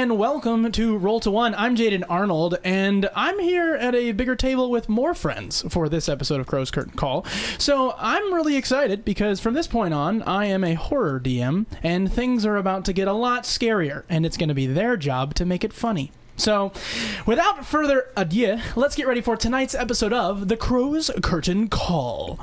and welcome to Roll to One. I'm Jaden Arnold, and I'm here at a bigger table with more friends for this episode of Crow's Curtain Call. So I'm really excited because from this point on, I am a horror DM, and things are about to get a lot scarier, and it's going to be their job to make it funny. So, without further ado, let's get ready for tonight's episode of The Crow's Curtain Call.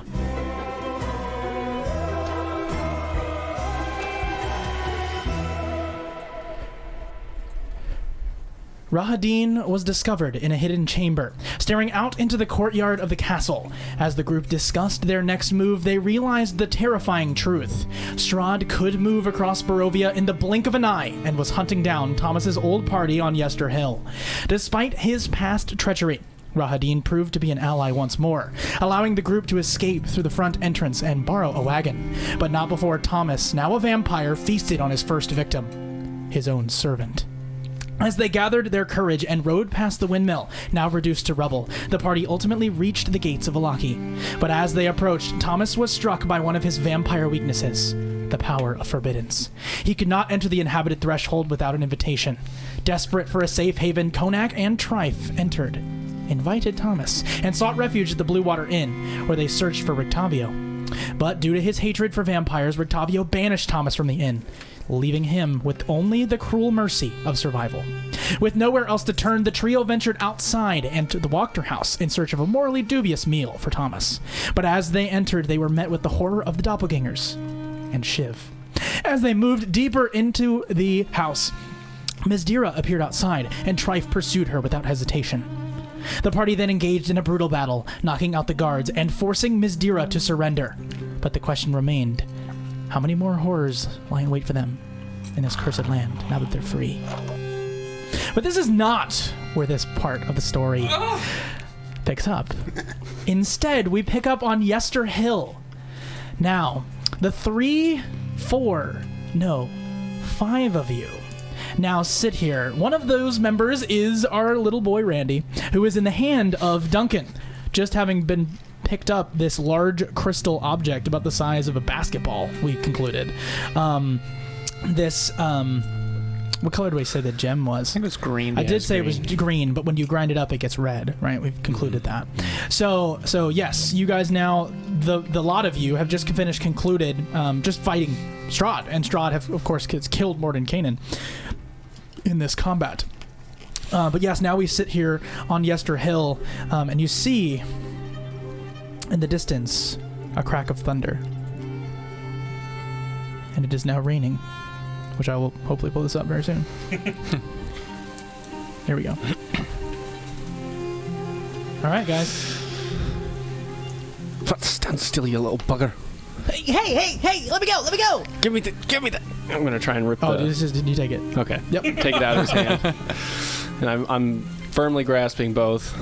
Rahadin was discovered in a hidden chamber, staring out into the courtyard of the castle. As the group discussed their next move, they realized the terrifying truth. Strahd could move across Barovia in the blink of an eye and was hunting down Thomas's old party on Yester Hill. Despite his past treachery, Rahadin proved to be an ally once more, allowing the group to escape through the front entrance and borrow a wagon. But not before Thomas, now a vampire, feasted on his first victim, his own servant. As they gathered their courage and rode past the windmill, now reduced to rubble, the party ultimately reached the gates of Vallaki. But as they approached, Thomas was struck by one of his vampire weaknesses, the power of forbiddance. He could not enter the inhabited threshold without an invitation. Desperate for a safe haven, Konak and Trife entered, invited Thomas, and sought refuge at the Blue Water Inn, where they searched for Rictavio. But due to his hatred for vampires, Rictavio banished Thomas from the inn, leaving him with only the cruel mercy of survival. With nowhere else to turn, the trio ventured outside and to the Wachter house in search of a morally dubious meal for Thomas. But as they entered, they were met with the horror of the doppelgangers and Shiv. As they moved deeper into the house, Ms. Dira appeared outside, and Trife pursued her without hesitation. The party then engaged in a brutal battle, knocking out the guards and forcing Ms. Dira to surrender. But the question remained: how many more horrors lie in wait for them in this cursed land now that they're free? But this is not where this part of the story picks up. Instead, we pick up on Yester Hill. Now, the 5 of you now sit here. One of those members is our little boy Randy, who is in the hand of Duncan, just having been picked up this large crystal object about the size of a basketball, we concluded. What color do we say the gem was? I think it was green. I did say it was green, but when you grind it up, it gets red, right? We've concluded that. So yes, you guys now, the lot of you have just concluded just fighting Strahd, and Strahd have, of course, killed Mordenkainen in this combat. But yes, now we sit here on Yester Hill, and you see in the distance a crack of thunder. And it is now raining, which I will hopefully pull this up very soon. Here we go. All right, guys. Stand still, you little bugger. Hey, let me go. Give me the. I'm going to try and rip Did you take it? Okay. Yep. Take it out of his hand. And I'm firmly grasping both.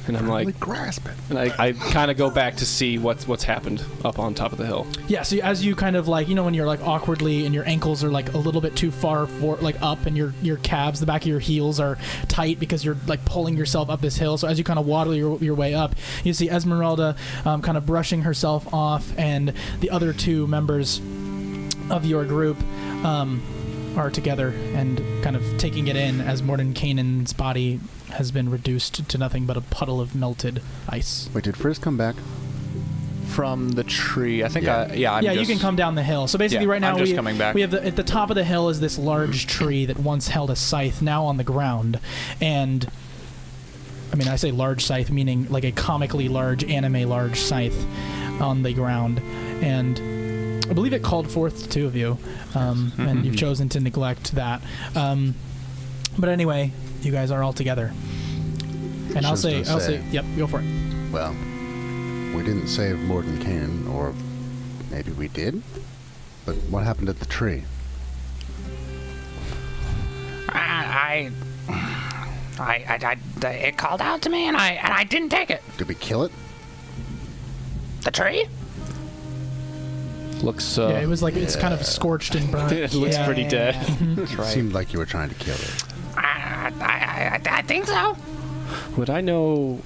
And I'm like, grasp it. And I kind of go back to see what's happened up on top of the hill. Yeah, so as you kind of like, when you're like awkwardly and your ankles are like a little bit too far for like up, and your calves, the back of your heels are tight because you're like pulling yourself up this hill. So as you kind of waddle your way up, you see Esmeralda kind of brushing herself off, and the other two members of your group are together and kind of taking it in as Mordenkainen's body has been reduced to nothing but a puddle of melted ice. Wait, did Frisk come back? From the tree. I think you can come down the hill. So basically right now coming back. We have at the top of the hill is this large tree that once held a scythe, now on the ground. And I mean, I say large scythe meaning like a comically large, anime large scythe on the ground. And I believe it called forth the two of you, and you've chosen to neglect that. But anyway, you guys are all together. And I'll say, yep, go for it. Well, we didn't save Mordenkainen, or maybe we did? But what happened at the tree? It called out to me, and I didn't take it. Did we kill it? The tree? Looks. Yeah, it was like it's kind of scorched and burnt. It looks pretty dead. That's right. It seemed like you were trying to kill it. I think so. Would I know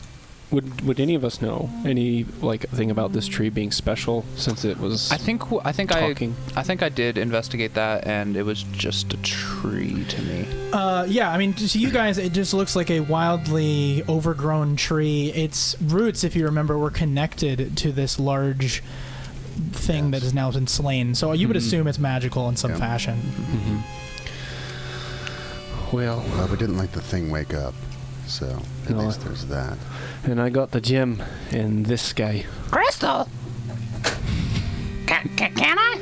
Would any of us know any thing about this tree being special since it was? I think talking? I did investigate that, and it was just a tree to me. Yeah, I mean, to you guys, it just looks like a wildly overgrown tree. Its roots, if you remember, were connected to this large thing that has now been slain. So you would assume it's magical in some fashion. Well, we didn't let the thing wake up, so at least there's that. And I got the gem in this guy. Crystal. Can I?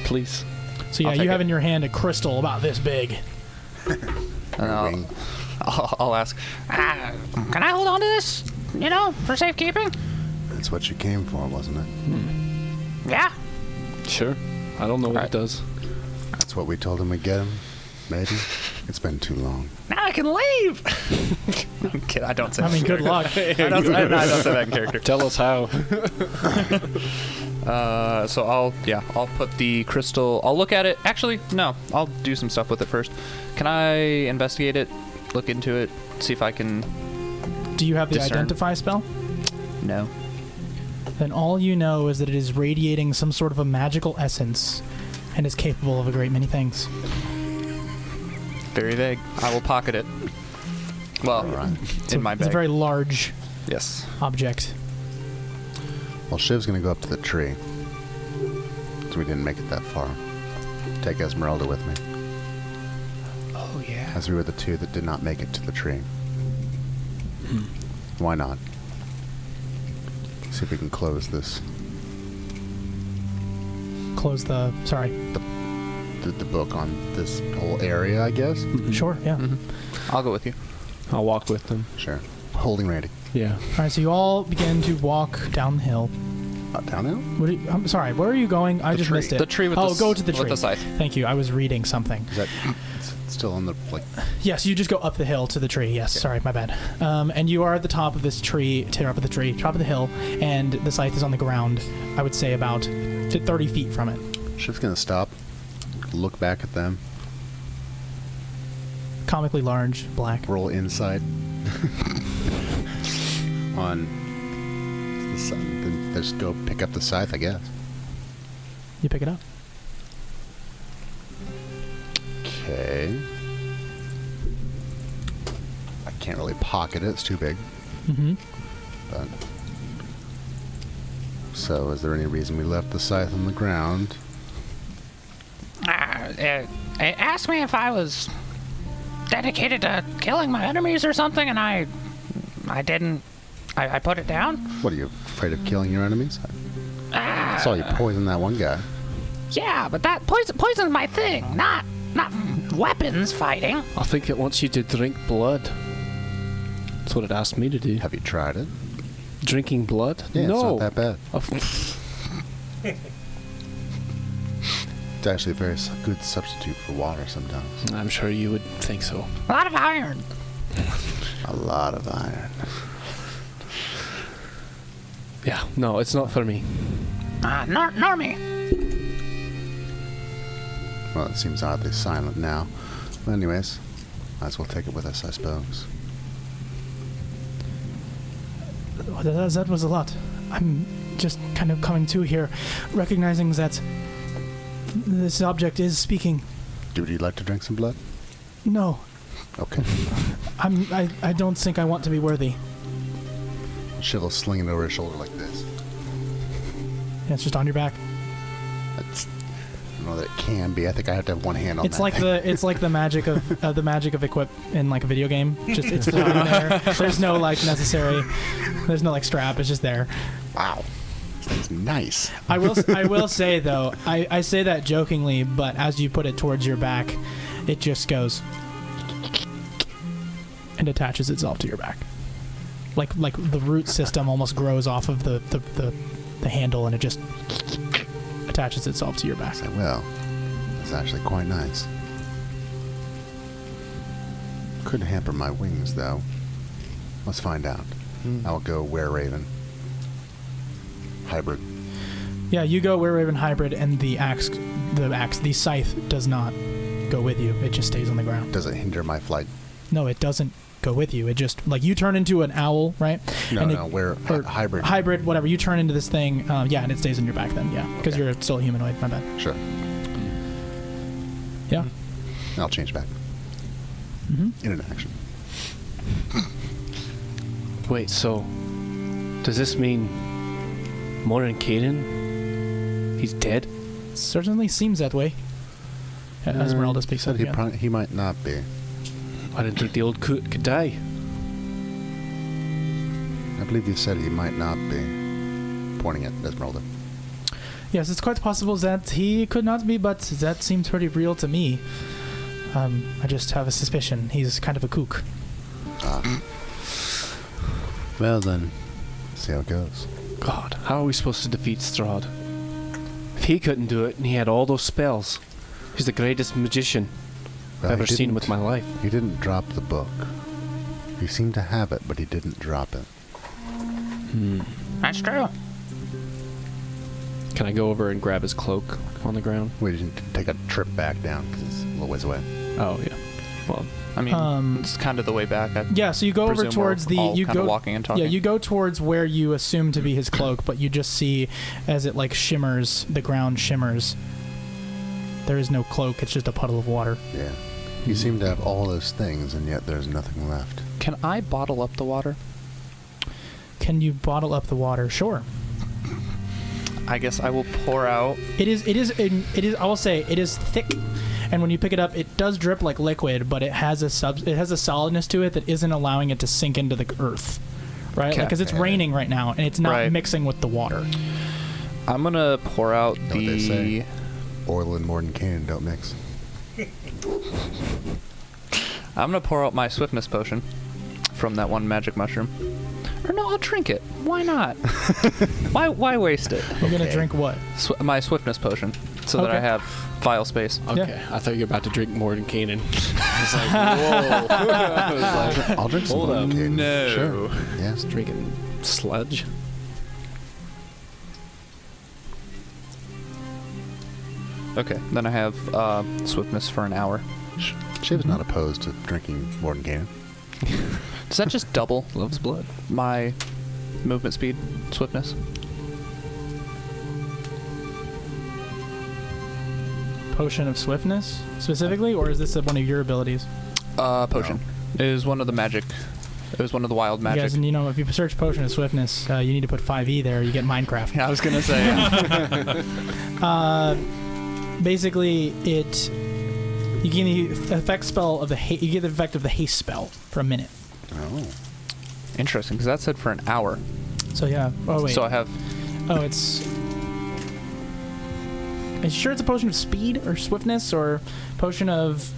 Please. So yeah, you have in your hand a crystal about this big. Ring. I'll ask. Can I hold on to this? For safekeeping? That's what you came for, wasn't it? Yeah. Sure. I don't know what it does. That's what we told him we'd get him. Maybe. It's been too long. Now I can leave. Kid, I don't say. I mean, good luck. I don't say that in character. Tell us how. So I'll put the crystal. I'll look at it. Actually, no. I'll do some stuff with it first. Can I investigate it? Look into it. See if I can. Do you have the discern. identify spell? No. Then all you know is that it is radiating some sort of a magical essence and is capable of a great many things. Very vague. I will pocket it. Well, in my bag. It's a very large yes. object. Well, Shiv's gonna go up to the tree. So we didn't make it that far. Take Esmeralda with me. Oh yeah. As we were the two that did not make it to the tree. Why not? See if we can close this. Close the... Sorry. The book on this whole area, I guess? Sure, yeah. I'll go with you. I'll walk with them. Sure. Holding ready. Yeah. All right, so you all begin to walk down the hill. Downhill? I'm sorry, where are you going? I just tree. missed it. The tree with go to the tree. with the scythe. Thank you. I was reading something. Is that still on the, Yes, you just go up the hill to the tree. Yes, sorry, my bad. And you are at the top of this tree, top of the hill, and the scythe is on the ground, I would say about 30 feet from it. Shiv's gonna stop, look back at them, Comically large, black. roll insight on the sun. Then just go pick up the scythe, I guess. You pick it up. Okay. I can't really pocket it, it's too big. Mm-hmm. But so, is there any reason we left the scythe on the ground? It asked me if I was dedicated to killing my enemies or something, and I didn't. I put it down. What, are you afraid of killing your enemies? I saw you poison that one guy. Yeah, but that poison's my thing, not weapons fighting. I think it wants you to drink blood. That's what it asked me to do. Have you tried it? Drinking blood? Yeah, no. it's not that bad. It's actually a very good substitute for water sometimes. I'm sure you would think so. A lot of iron. A lot of iron. Yeah, no, it's not for me. Nor me. Well, it seems oddly silent now. But anyways, might as well take it with us, I suppose. That was a lot. I'm just kind of coming to here, recognizing that this object is speaking. Would you like to drink some blood? No, Okay. I don't think I want to be worthy. Shiv will sling it over his shoulder like this. Yeah, it's just on your back. That's, I don't know that it can be. I think I have to have one hand on It's that like thing. it's like the magic of equip in like a video game. Just it's floating there. There's no there's no strap. It's just there. Wow. This thing's nice. I will say though, I say that jokingly, but as you put it towards your back, it just goes and attaches itself to your back. Like the root system almost grows off of the handle, and it just attaches itself to your back. I say, well, it's actually quite nice. Could hamper my wings, though. Let's find out. I'll go Were-Raven. Hybrid. Yeah, you go Were-Raven hybrid, and the scythe does not go with you. It just stays on the ground. Does it hinder my flight? No, it doesn't go with you. It just like you turn into an owl, right? No, we're hybrid. Hybrid, whatever. You turn into this thing, and it stays in your back then, because you're still a humanoid. My bad. Sure. Yeah. I'll change back. In an action. Wait, so does this mean Morin Caden? He's dead? Certainly seems that way. Esmeralda speaks up Said again. he might not be. I didn't think the old could die. I believe you said he might not be. Pointing at Esmeralda. Yes, it's quite possible that he could not be, but that seems pretty real to me. I just have a suspicion. He's kind of a kook. Well then, see how it goes. God, how are we supposed to defeat Strahd? If he couldn't do it and he had all those spells, he's the greatest magician Well, I've ever he seen didn't- with my life. He didn't drop the book. He seemed to have it, but he didn't drop it. That's true. Can I go over and grab his cloak on the ground? We didn't take a trip back down because it's a little ways away. Oh, yeah. Well, I mean, it's kind of the way back. I Yeah, so you go over presume towards we're the all you kinda go walking and talking. Yeah, you go towards where you assume to be his cloak, but you just see as it like shimmers, the ground shimmers. There is no cloak, it's just a puddle of water. Yeah. You seem to have all those things, and yet there's nothing left. Can I bottle up the water? Can you bottle up the water? Sure. I guess I will pour out. It is I will say it is thick, and when you pick it up it does drip like liquid, but it has a solidness to it that isn't allowing it to sink into the earth. Right? Okay. Because it's raining right now and it's not Right. mixing with the water. I'm gonna pour out Know what they the. say. Oil and Morton Cannon don't mix. I'm gonna pour out my swiftness potion from that one magic mushroom. Or no, I'll drink it. Why not? Why waste it? You're gonna drink what? My swiftness potion, so that I Okay. have file space. okay. I thought you were about to drink more than Kanan. I was like, whoa. I was like, I'll drink some hold Morton up. Cannon. No. Sure. Yes. Drinking sludge. Okay, then I have swiftness for an hour. Shiv's not opposed to drinking Morton Cannon. Does that just double Loves blood. my movement speed, swiftness? Potion of swiftness specifically, or is this one of your abilities? Potion. It is one of the magic. It was one of the wild magic. Yes, and you know, if you search potion of swiftness, you need to put 5e there. You get Minecraft. Yeah, I was gonna say. Basically, you get the effect spell of the you get the effect of the haste spell for a minute. Oh. Interesting, because that said for an hour. So yeah. Oh wait. So I have. Oh, it's. Are you sure it's a potion of speed or swiftness or potion of?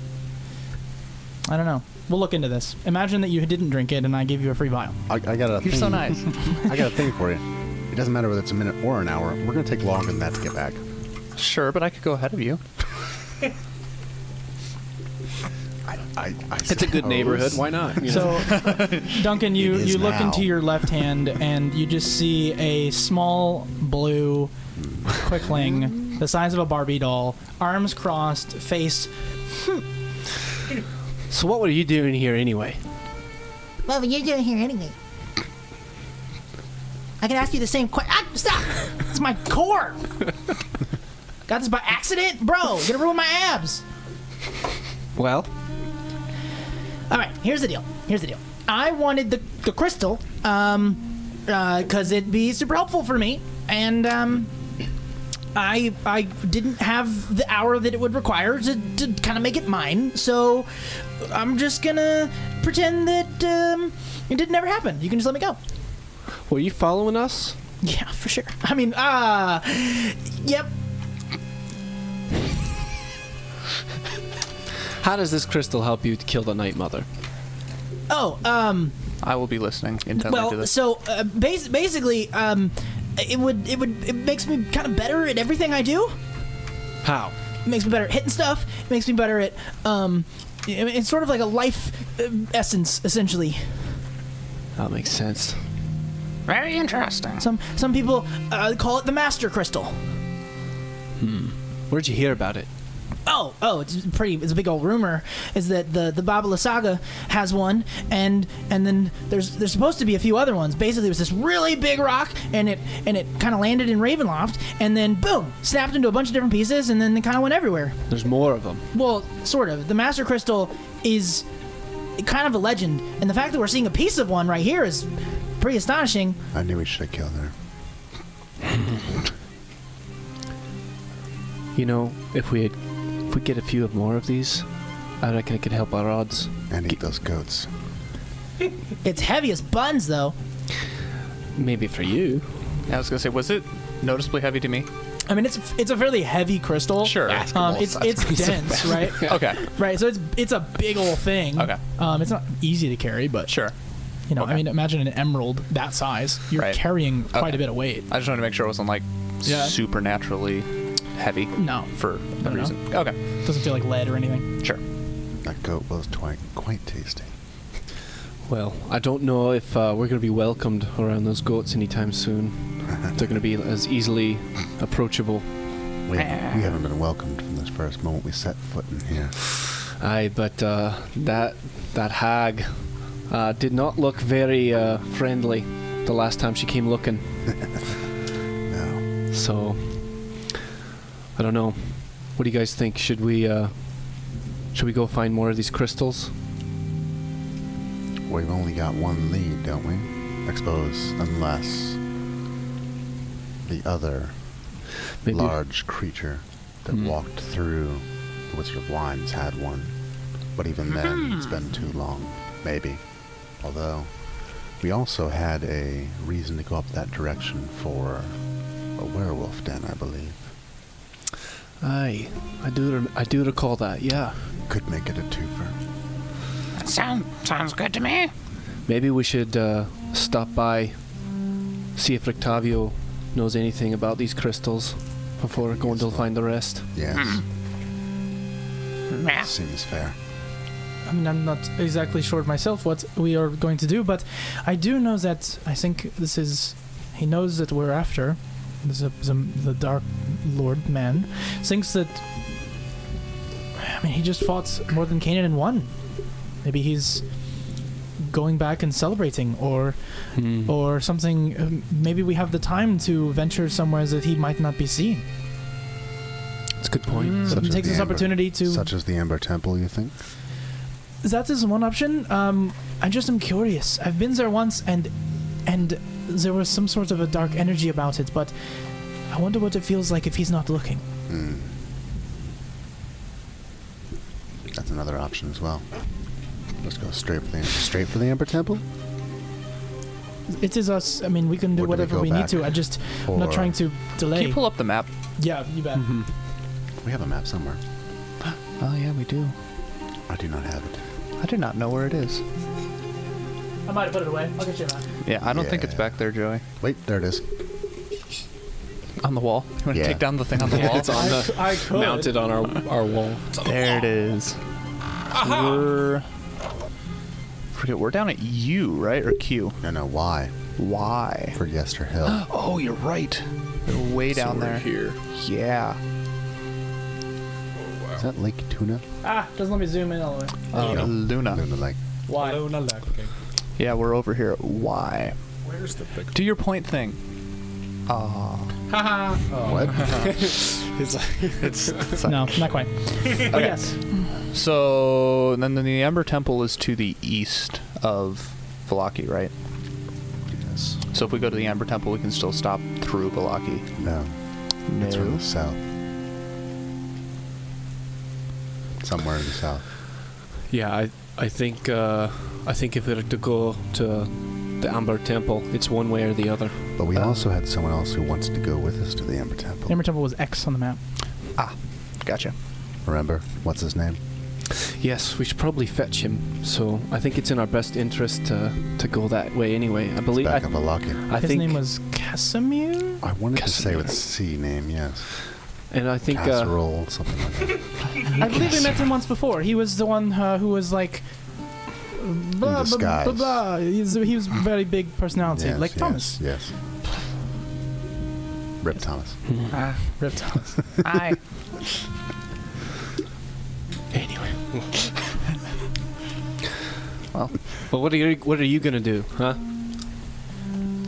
I don't know. We'll look into this. Imagine that you didn't drink it and I gave you a free vial. I got a You're thing. so nice. I got a thing for you. It doesn't matter whether it's a minute or an hour. We're going to take longer than that to get back. Sure, but I could go ahead of you. I It's a good suppose. neighborhood. Why not? You know? So, Duncan, you It is look now. into your left hand and you just see a small blue quickling, the size of a Barbie doll, arms crossed, face. So what were you doing here anyway? What were you doing here anyway? I can ask you the same question. Ah, stop! It's my core. Got this by accident, bro. You're gonna ruin my abs. Well, All right, here's the deal. I wanted the crystal, cause it'd be super helpful for me, and I didn't have the hour that it would require to kind of make it mine, so I'm just gonna pretend that it didn't ever happen. You can just let me go. were you following us? Yeah, for sure. I mean, yep. How does this crystal help you to kill the Night Mother? Oh, I will be listening intently to well, this. so basically, it makes me kind of better at everything I do. How? It makes me better at hitting stuff. It makes me better at it's sort of like a life essence, essentially. That makes sense. Very interesting. Some people call it the Master Crystal. Where'd you hear about it? it's a big old rumor is that the Babala Saga has one, and then there's supposed to be a few other ones. Basically, it was this really big rock, and it kind of landed in Ravenloft, and then boom, snapped into a bunch of different pieces, and then it kind of went everywhere. There's more of them. Well, sort of. The Master Crystal is kind of a legend, and the fact that we're seeing a piece of one right here is pretty astonishing. I knew we should have killed her. You know, if we get a few more of these, I reckon it could help our odds. And eat those goats. It's heavy as buns, though. Maybe for you. I was gonna say, was it noticeably heavy to me? I mean, it's a fairly heavy crystal. Sure. It's dense, right? Okay. Right. So it's a big old thing. Okay. It's not easy to carry, but Sure. you know, Okay. I mean, imagine an emerald that size. You're Right. carrying quite Okay. a bit of weight. I just wanted to make sure it wasn't like Yeah. supernaturally heavy No, for No, a no. reason. Okay. it doesn't feel like lead or anything. Sure. That goat was quite tasty. Well, I don't know if we're going to be welcomed around those goats anytime soon. They're going to be as easily approachable. We haven't been welcomed from this first moment we set foot in here. Aye, but that hag did not look very friendly the last time she came looking. No. So, I don't know. What do you guys think? Should we go find more of these crystals? We've only got one lead, don't we? I suppose, unless the other Maybe. large creature that walked through the Wizard of Wines had one. But even then, it's been too long. Maybe. Although, we also had a reason to go up that direction for a werewolf den, I believe. Aye, I do recall that. Yeah. Could make it a twofer. That sounds good to me. Maybe we should stop by, see if Rictavio knows anything about these crystals before going to find the rest. Yes, Yeah. seems fair. I mean, I'm not exactly sure myself what we are going to do, but I do know that I think he knows that we're after. The Dark Lord man thinks that. I mean, he just fought more than Kanan won. Maybe he's going back and celebrating, or something. Maybe we have the time to venture somewhere that he might not be seeing. That's a good point. Such It as takes the this Amber- opportunity to. Such as the Ember Temple, you think? That is one option. I just am curious. I've been there once, and there was some sort of a dark energy about it, but I wonder what it feels like if he's not looking. That's another option as well. Let's go straight for the Ember Temple. It is us. I mean, we can do Or do we whatever go we need back to. I'm not for- trying to delay. Can you pull up the map? Yeah, you bet. We have a map somewhere. Oh yeah, we do. I do not have it. I do not know where it is. I might have put it away. I'll get you a map. Yeah, I don't think it's Yeah. back there, Joey. Wait, there it is. On the wall. You want to Yeah. take down the thing on the wall? It's on the I could. mounted on our wall. There it is. So we're down at U, right? Or Q? No, why? Y. For Yester Hill. Oh, you're right. They're way down there. Here. Yeah. Is that Lake Tuna? Doesn't let me zoom in all the way. No. Luna. Luna Lake. Why? Yeah, we're over here at Y. Where's the picture? Do your point thing. Haha. What? It's No, not quite. But yes. So then the Ember Temple is to the east of Vallaki, right? Yes. So if we go to the Ember Temple, we can still stop through Vallaki. No. It's from No. the south. Somewhere in the south. Yeah, I think if we were to go to the Amber Temple, it's one way or the other. But we also had someone else who wants to go with us to the Ember Temple. Ember Temple was X on the map. Gotcha. Remember? What's his name? Yes, we should probably fetch him. So I think it's in our best interest to go that way anyway. I believe. Back of Vallaki. I His think, name was Casimir? I wanted to say with Casimir. C name, yes. and I think Casserole, something like that. I believe we met him once before. He was the one who was like. Blah, disguise. blah, blah, blah. He was a very big personality, Yes, like yes, Thomas. Yes. Rip Thomas. Rip Thomas. I Anyway. Well, What are you gonna do, huh?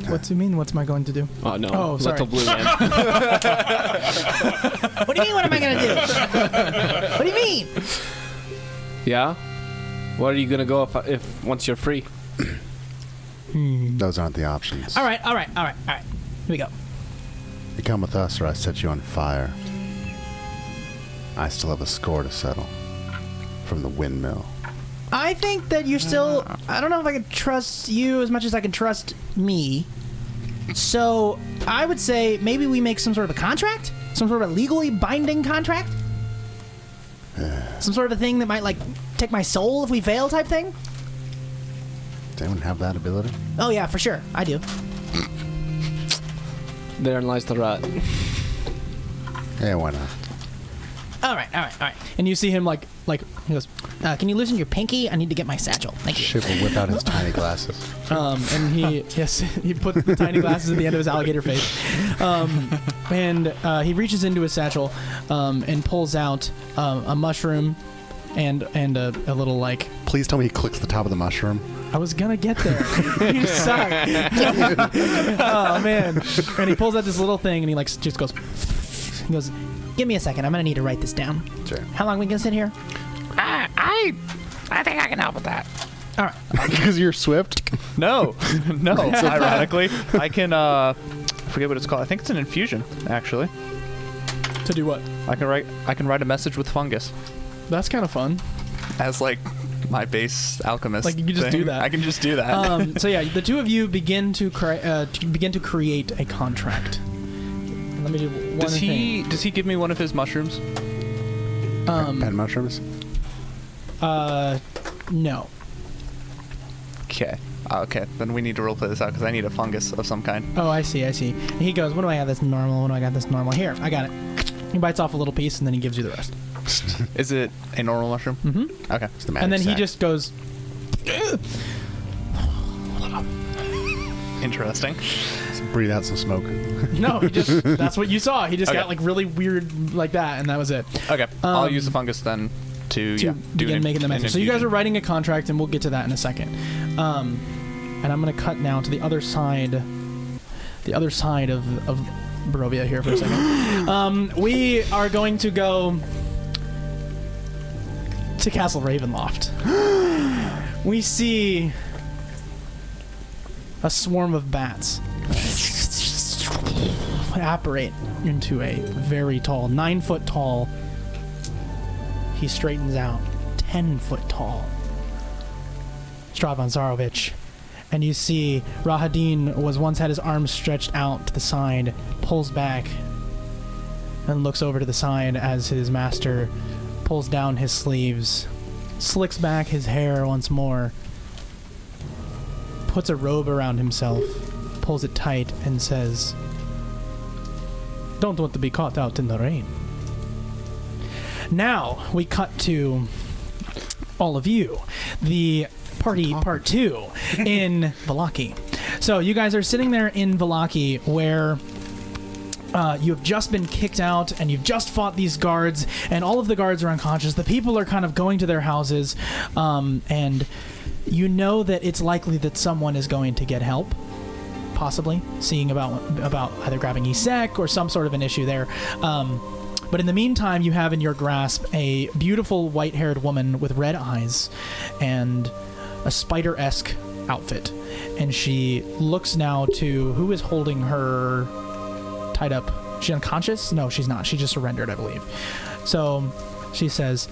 What do you mean? What's am I going to do? Oh no. Oh, sorry. Little blue man. What do you mean? What am I going to do? What do you mean? Yeah. Where are you gonna go if once you're free? Those aren't the options. All right. Here we go. You come with us or I set you on fire. I still have a score to settle from the windmill. I think that you're still. I don't know if I can trust you as much as I can trust me. So I would say maybe we make some sort of a contract, some sort of a legally binding contract, some sort of a thing that might like take my soul if we fail, type thing. Does anyone have that ability? Oh yeah, for sure, I do. Therein lies the rat. Yeah, why not? All right. And you see him like he goes, Can you loosen your pinky? I need to get my satchel. Thank you. Shiv will whip out his tiny glasses. and he puts the tiny glasses at the end of his alligator face, and he reaches into his satchel, and pulls out a mushroom, and a little like. Please tell me he clicks the top of the mushroom. I was gonna get there. You suck. Oh man! And he pulls out this little thing, and he like just goes. He goes, Give me a second. I'm gonna need to write this down. Sure. How long are we gonna sit here? I think I can help with that. All right. Because you're swift? no. Ironically, I can. I forget what it's called. I think it's an infusion, actually. to do what? I can write a message with fungus That's kind of fun. as like my base alchemist. Like, you can just do thing. that. I can just do that. So yeah, the two of you begin to create a contract. Let me do one Does thing. he give me one of his mushrooms? Pen mushrooms? No. Okay. Okay, then we need to roleplay this out because I need a fungus of some kind. Oh, I see. And he goes, what do I have that's normal? What do I got that's normal? Here, I got it. He bites off a little piece and then he gives you the rest. Is it a normal mushroom? Mm-hmm. Okay. It's the magic And then he sack. just goes, Interesting. Breathe out some smoke. no, that's what you saw. He just Okay. got like really weird like that, and that was it. Okay. I'll use the fungus then to begin making the message. So you guys are writing a contract, and we'll get to that in a second. And I'm going to cut now to the other side of Barovia here for a second. We are going to go to Castle Ravenloft. We see a swarm of bats apparate into a very tall, 9 foot tall. He straightens out, 10 foot tall Stravan Zarovich. And you see Rahadin was once had his arms stretched out to the side, pulls back, and looks over to the side as his master pulls down his sleeves, slicks back his hair once more, puts a robe around himself, pulls it tight, and says, "Don't want to be caught out in the rain." Now, we cut to all of you. The party part 2 in Vallaki. So you guys are sitting there in Vallaki where you have just been kicked out and you've just fought these guards and all of the guards are unconscious. The people are kind of going to their houses and you know that it's likely that someone is going to get help, possibly seeing about either grabbing Isek or some sort of an issue there. But in the meantime, you have in your grasp a beautiful white-haired woman with red eyes and a spider-esque outfit. And she looks now to who is holding her tied up. Is she unconscious? No, she's not. She just surrendered, I believe. So she says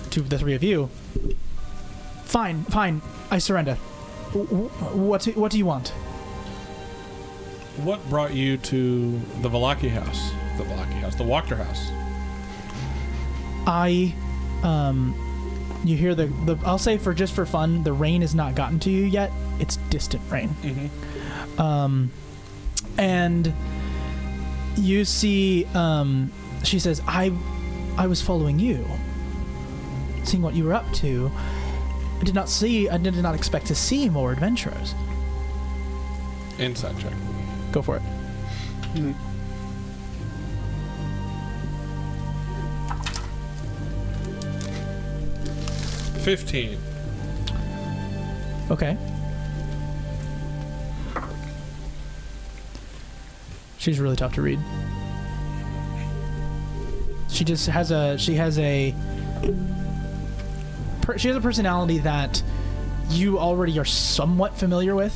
to the three of you, Fine, I surrender. What do you want? What brought you to the Vallaki house? The Wachter house. You hear the I'll say for fun, the rain has not gotten to you yet. It's distant rain. Mm-hmm. And you see, she says, I was following you, seeing what you were up to. I did not expect to see more adventurers. Inside check. Go for it. Mm-hmm. 15. Okay. She's really tough to read. She just has a personality that you already are somewhat familiar with.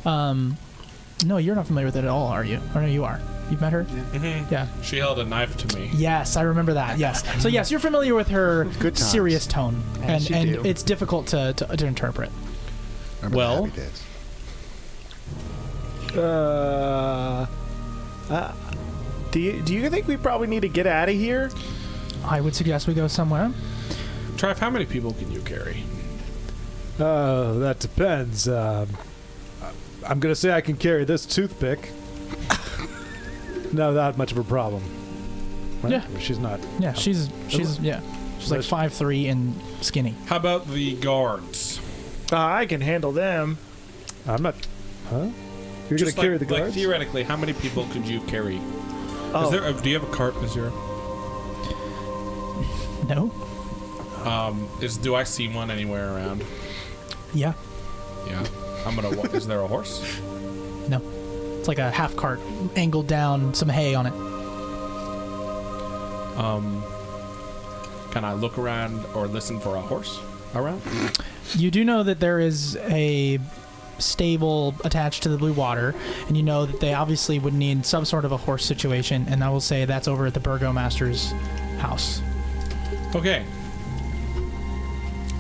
No, you're not familiar with it at all, are you? Or no, you are. You've met her? Mm-hmm. Yeah. She held a knife to me. Yes, I remember that. Yes. So yes, you're familiar with her Good times. serious tone, As and you do. it's difficult to interpret. Remember Well- the happy days. Do you think we probably need to get out of here? I would suggest we go somewhere. Trife, how many people can you carry? That depends. I'm gonna say I can carry this toothpick. Not that much of a problem. Right? Yeah. She's not. Yeah, she's like 5'3" and skinny. How about the guards? I can handle them. I'm not. Huh? You're Just gonna carry the like guards? theoretically, how many people could you carry? Oh. Do you have a cart, Azura? No? Do I see one anywhere around? Yeah. Yeah. I'm gonna. Is there a horse? No. It's like a half cart angled down, some hay on it. Can I look around or listen for a horse around? You do know that there is a stable attached to the Blue Water, and you know that they obviously would need some sort of a horse situation, and I will say that's over at the Burgomaster's house. Okay.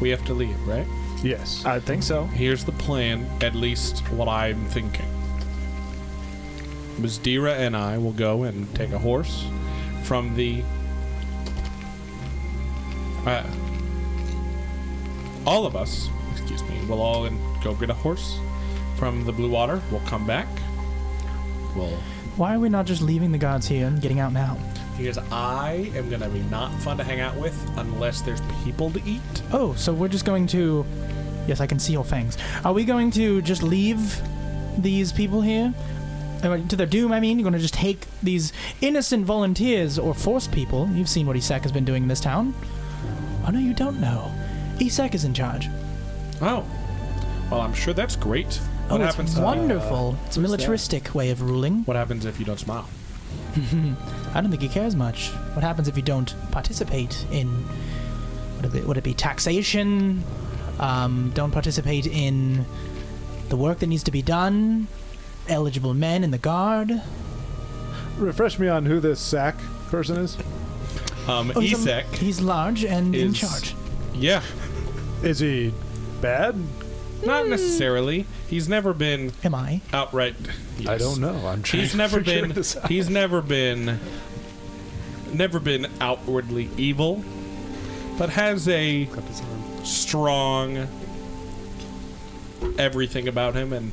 We have to leave, right? Yes. I think so. Here's the plan, at least what I'm thinking. Ms. Dira and I will go and take a horse from the... all of us, excuse me, will all go get a horse from the Blue Water. We'll come back. Why are we not just leaving the gods here and getting out now? Because I am going to be not fun to hang out with unless there's people to eat. Oh, so we're just going to... Yes, I can see your fangs. Are we going to just leave these people here? To their doom, I mean? You're going to just take these innocent volunteers or forced people? You've seen what Isek has been doing in this town. Oh, no, you don't know. Isek is in charge. Oh. Well, I'm sure that's great. What Oh, happens it's wonderful. It's a militaristic way of ruling. What happens if you don't smile? I don't think he cares much. What happens if you don't participate in... Would it be taxation? Don't participate in the work that needs to be done? Eligible men in the guard? Refresh me on who this sack person is. Isek He's large and in is- charge. Yeah. Is he bad? Not necessarily. He's never been Am I? outright. Yes. I don't know. I'm trying He's to never figure been. this out. He's never been outwardly evil, but has a strong everything about him. And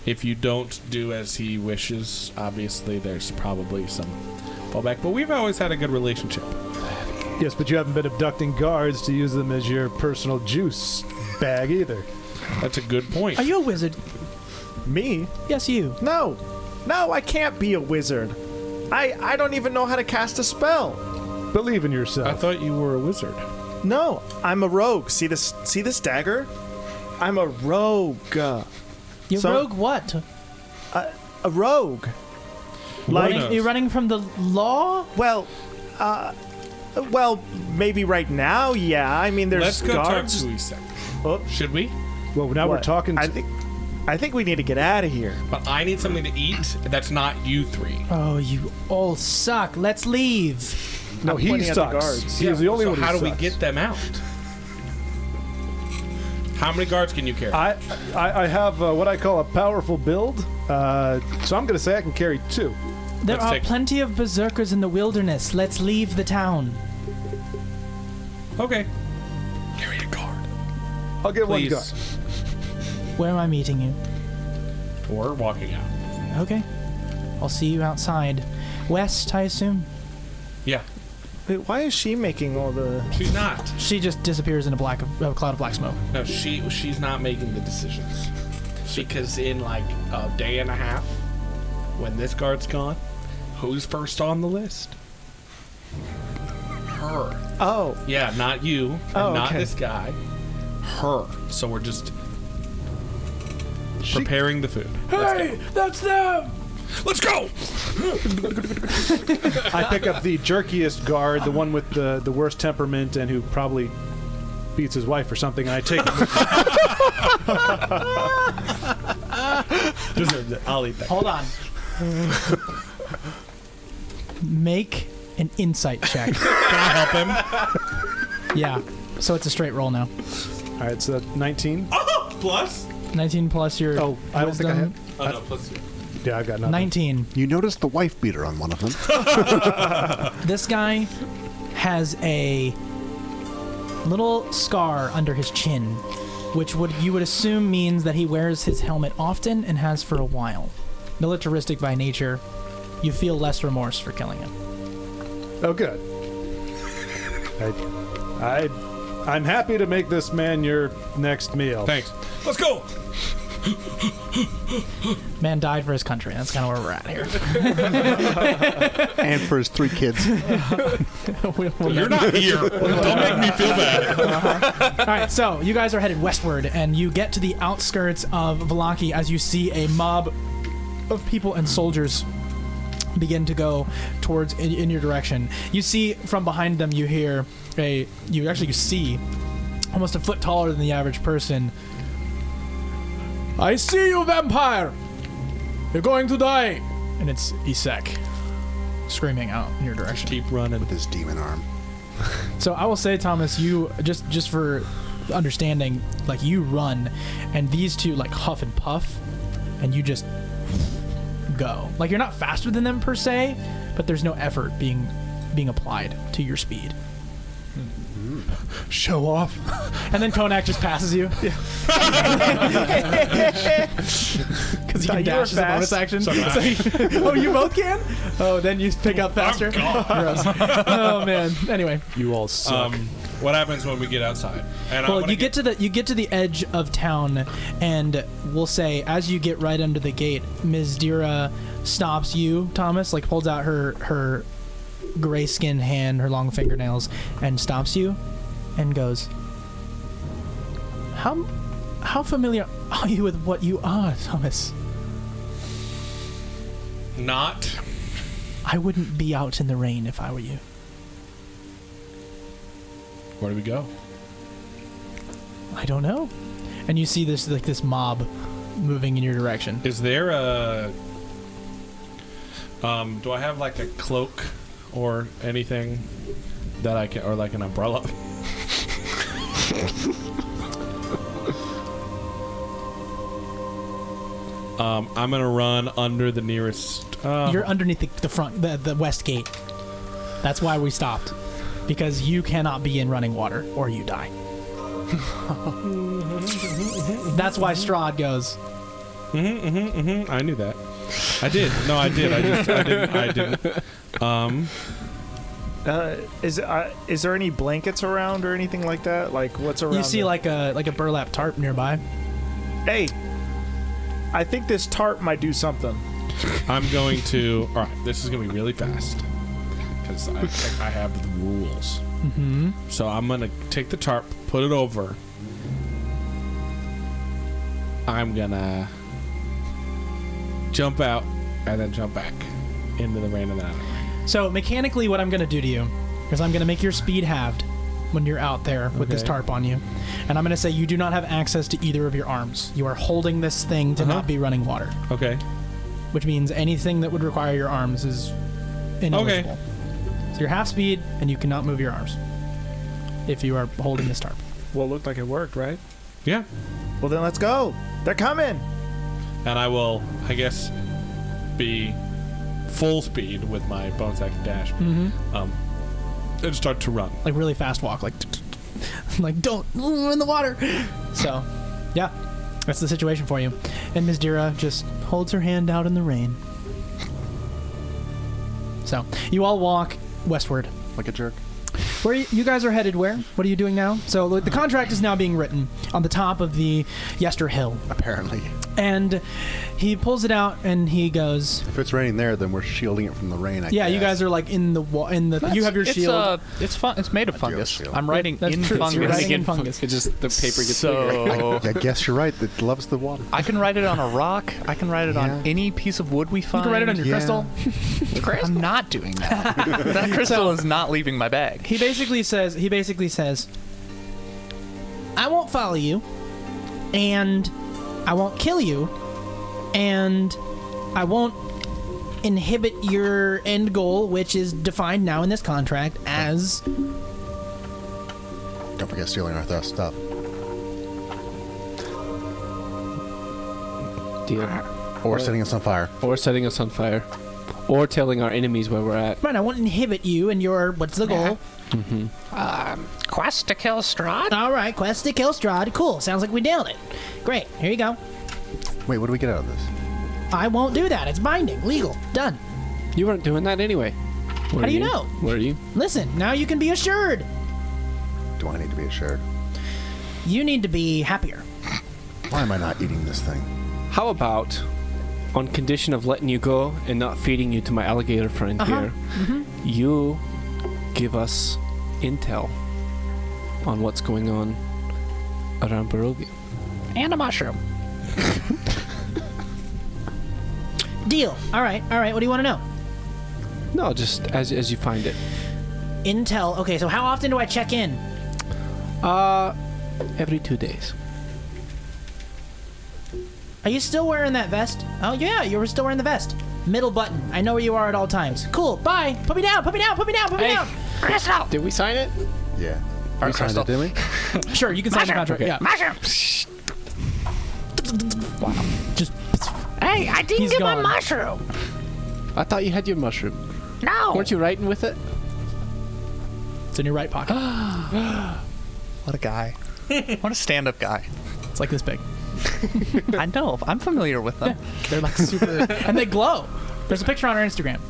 if you don't do as he wishes, obviously there's probably some fallback. But we've always had a good relationship. Yes, but you haven't been abducting guards to use them as your personal juice bag either. That's a good point. Are you a wizard? Me? Yes, you. No, I can't be a wizard. I don't even know how to cast a spell. Believe in yourself. I thought you were a wizard. No, I'm a rogue. See this dagger? I'm a rogue. You So- rogue what? A rogue. Like, knows? You're running from the law? well, maybe right now, yeah. I mean, there's Let's go guards. talk to Isek. Oh, Should we? well, now we're what? talking. I think we need to get out of here. But I need something to eat. That's not you three. Oh, you all suck. Let's leave. no, I'm he pointing at the sucks. guards. He's the only so one who how do we sucks. get them out? How many guards can you carry? I have what I call a powerful build, so I'm going to say I can carry 2. There Let's are take- plenty of berserkers in the wilderness. Let's leave the town. Okay. I'll get one Please. guard. Where am I meeting you? Or walking out. Okay. I'll see you outside. West, I assume? Yeah. Wait, why is she making all the... She's not. She just disappears in a cloud of black smoke. No, she's not making the decisions. Because in like a day and a half, when this guard's gone, who's first on the list? her. Oh. Yeah, not you, and Oh, not okay. this guy. Her. So we're just preparing the food. Hey, that's them! Let's go! I pick up the jerkiest guard, the one with the worst temperament and who probably beats his wife or something, and I take him. Deserves it. I'll eat that. Hold on. Make an insight check. Can I help him? Yeah. So it's a straight roll now. All right, so that's 19. Plus? 19 plus your Oh, I don't think I wisdom. have. Oh, no, plus 2. Yeah, I've got nothing. 19. You noticed the wife beater on one of them. This guy has a little scar under his chin, which you would assume means that he wears his helmet often and has for a while. Militaristic by nature, you feel less remorse for killing him. Oh, good. I'm happy to make this man your next meal. Thanks. Let's go! Man died for his country. That's kind of where we're at here. And for his 3 kids. You're not here. Don't make me feel bad. All right, so you guys are headed westward, and you get to the outskirts of Vallaki as you see a mob of people and soldiers begin to go towards in your direction. You see from behind them, you hear you see almost a foot taller than the average person. I see you, vampire! You're going to die! And it's Isek screaming out in your direction. Keep running. With his demon arm. So I will say, Thomas, you just for understanding, like you run, and these two like huff and puff, and you just go. Like you're not faster than them per se, but there's no effort being applied to your speed. Show off. And then Konak just passes you. Because he can dash as a bonus action. Oh, you both can? Oh, then you pick up faster? Gross. Oh, man. Anyway. You all suck. What happens when we get outside? And Well, you get to the edge of town, and we'll say as you get right under the gate, Ms. Dira stops you, Thomas, like holds out her gray skinned hand, her long fingernails, and stops you and goes, How familiar are you with what you are, Thomas? Not. I wouldn't be out in the rain if I were you. Where do we go? I don't know. And you see this mob moving in your direction. Is there a... do I have like a cloak or anything that I can... Or like an umbrella? I'm gonna run under the nearest... You're underneath the front, the west gate. That's why we stopped. Because you cannot be in running water, or you die. That's why Strahd goes. I knew that. I did. No, I did. I didn't. Is there any blankets around or anything like that? Like what's around? You see like a burlap tarp nearby. Hey, I think this tarp might do something. I'm going to... All right, this is going to be really fast. Because I have the rules. Mm-hmm. So I'm going to take the tarp, put it over. I'm going to jump out and then jump back into the rain and then out. So mechanically what I'm going to do to you is I'm going to make your speed halved when you're out there with this tarp on you. And I'm going to say you do not have access to either of your arms. You are holding this thing to not be running water. Okay. Which means anything that would require your arms is ineligible. Okay. So you're half speed and you cannot move your arms if you are holding this tarp. Well, it looked like it worked, right? Yeah. Well, then let's go. They're coming. And I will, I guess, be full speed with my bonus action dash. Mm-hmm. And start to run. Like really fast walk, like don't in the water. So, yeah, that's the situation for you. And Ms. Dira just holds her hand out in the rain. So you all walk westward. Like a jerk. Where you guys are headed? Where? What are you doing now? So the contract is now being written on the top of the Yester Hill. Apparently. And he pulls it out and he goes, If it's raining there, then we're shielding it from the rain. I "Yeah, guess. you guys are like in the you have your shield." It's fun. It's made of A fungus. geoshield. I'm writing That's in true. fungus. You're writing in fungus. It just the paper gets So I guess you're right. It loves the water. I can write it on a rock. I can write it on Yeah. any piece of wood we You find. can write it on your Yeah. crystal. I'm not doing that. That crystal is not leaving my bag. He basically says, "I won't follow you, and I won't kill you, and I won't inhibit your end goal, which is defined now in this contract as Don't forget stealing our stuff. Deal. Or setting us on fire. Or setting us on fire. Or telling our enemies where we're at. fine. I won't inhibit you and your what's the goal? Quest to kill Strahd? All right, quest to kill Strahd. Cool. Sounds like we nailed it. Great. Here you go. Wait, what do we get out of this? I won't do that. It's binding, legal, done. You weren't doing that anyway. Were How do you know? Were you? Listen, now you can be assured. Do I need to be assured? You need to be happier. Why am I not eating this thing? How about, on condition of letting you go and not feeding you to my alligator friend here, you give us intel on what's going on around Barovia. And a mushroom. Deal. All right. What do you want to know? No, just as you find it. Intel. Okay, so how often do I check in? Every 2 days. Are you still wearing that vest? Oh yeah, you were still wearing the vest. Middle button. I know where you are at all times. Cool. Bye. Put me down. Put me down. Put me down. Put me down. Crystal! Did we sign it? Yeah. Our We signed crystal. it, didn't we? Sure, you can sign the contract. Yeah. Mushroom! Just Hey, I didn't He's get my gone. mushroom! I thought you had your mushroom. No! Weren't you writing with it? it's in your right pocket. What a guy. What a stand-up guy. It's like this big. I know. I'm familiar with them. They're like super, and they glow. There's a picture on our Instagram.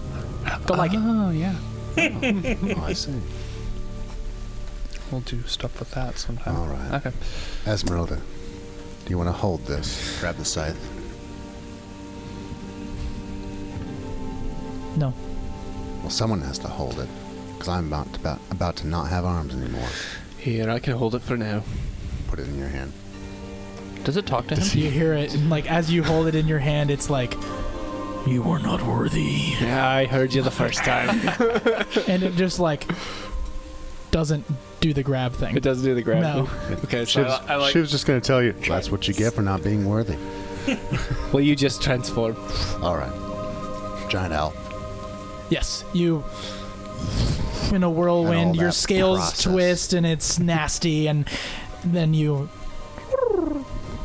Go like it. Oh, yeah. Oh, I see. We'll do stuff with that sometime. All right. Okay. Esmeralda, do you want to hold this? Grab the scythe. No. Well, someone has to hold it, because I'm about to not have arms anymore. Here, I can hold it for now. Put it in your hand. Does it talk to him? You hear it, and like as you hold it in your hand, it's like, "You are not worthy," Yeah, I heard you the first time. and it just like doesn't do the grab thing. It doesn't do the grab. No. Okay, She so was, I like. she was just going to tell you, that's what you get for not being worthy. Well, you just transform. All right. Giant owl. Yes, you. In a And all whirlwind, your that scales process. twist, and it's nasty, and then you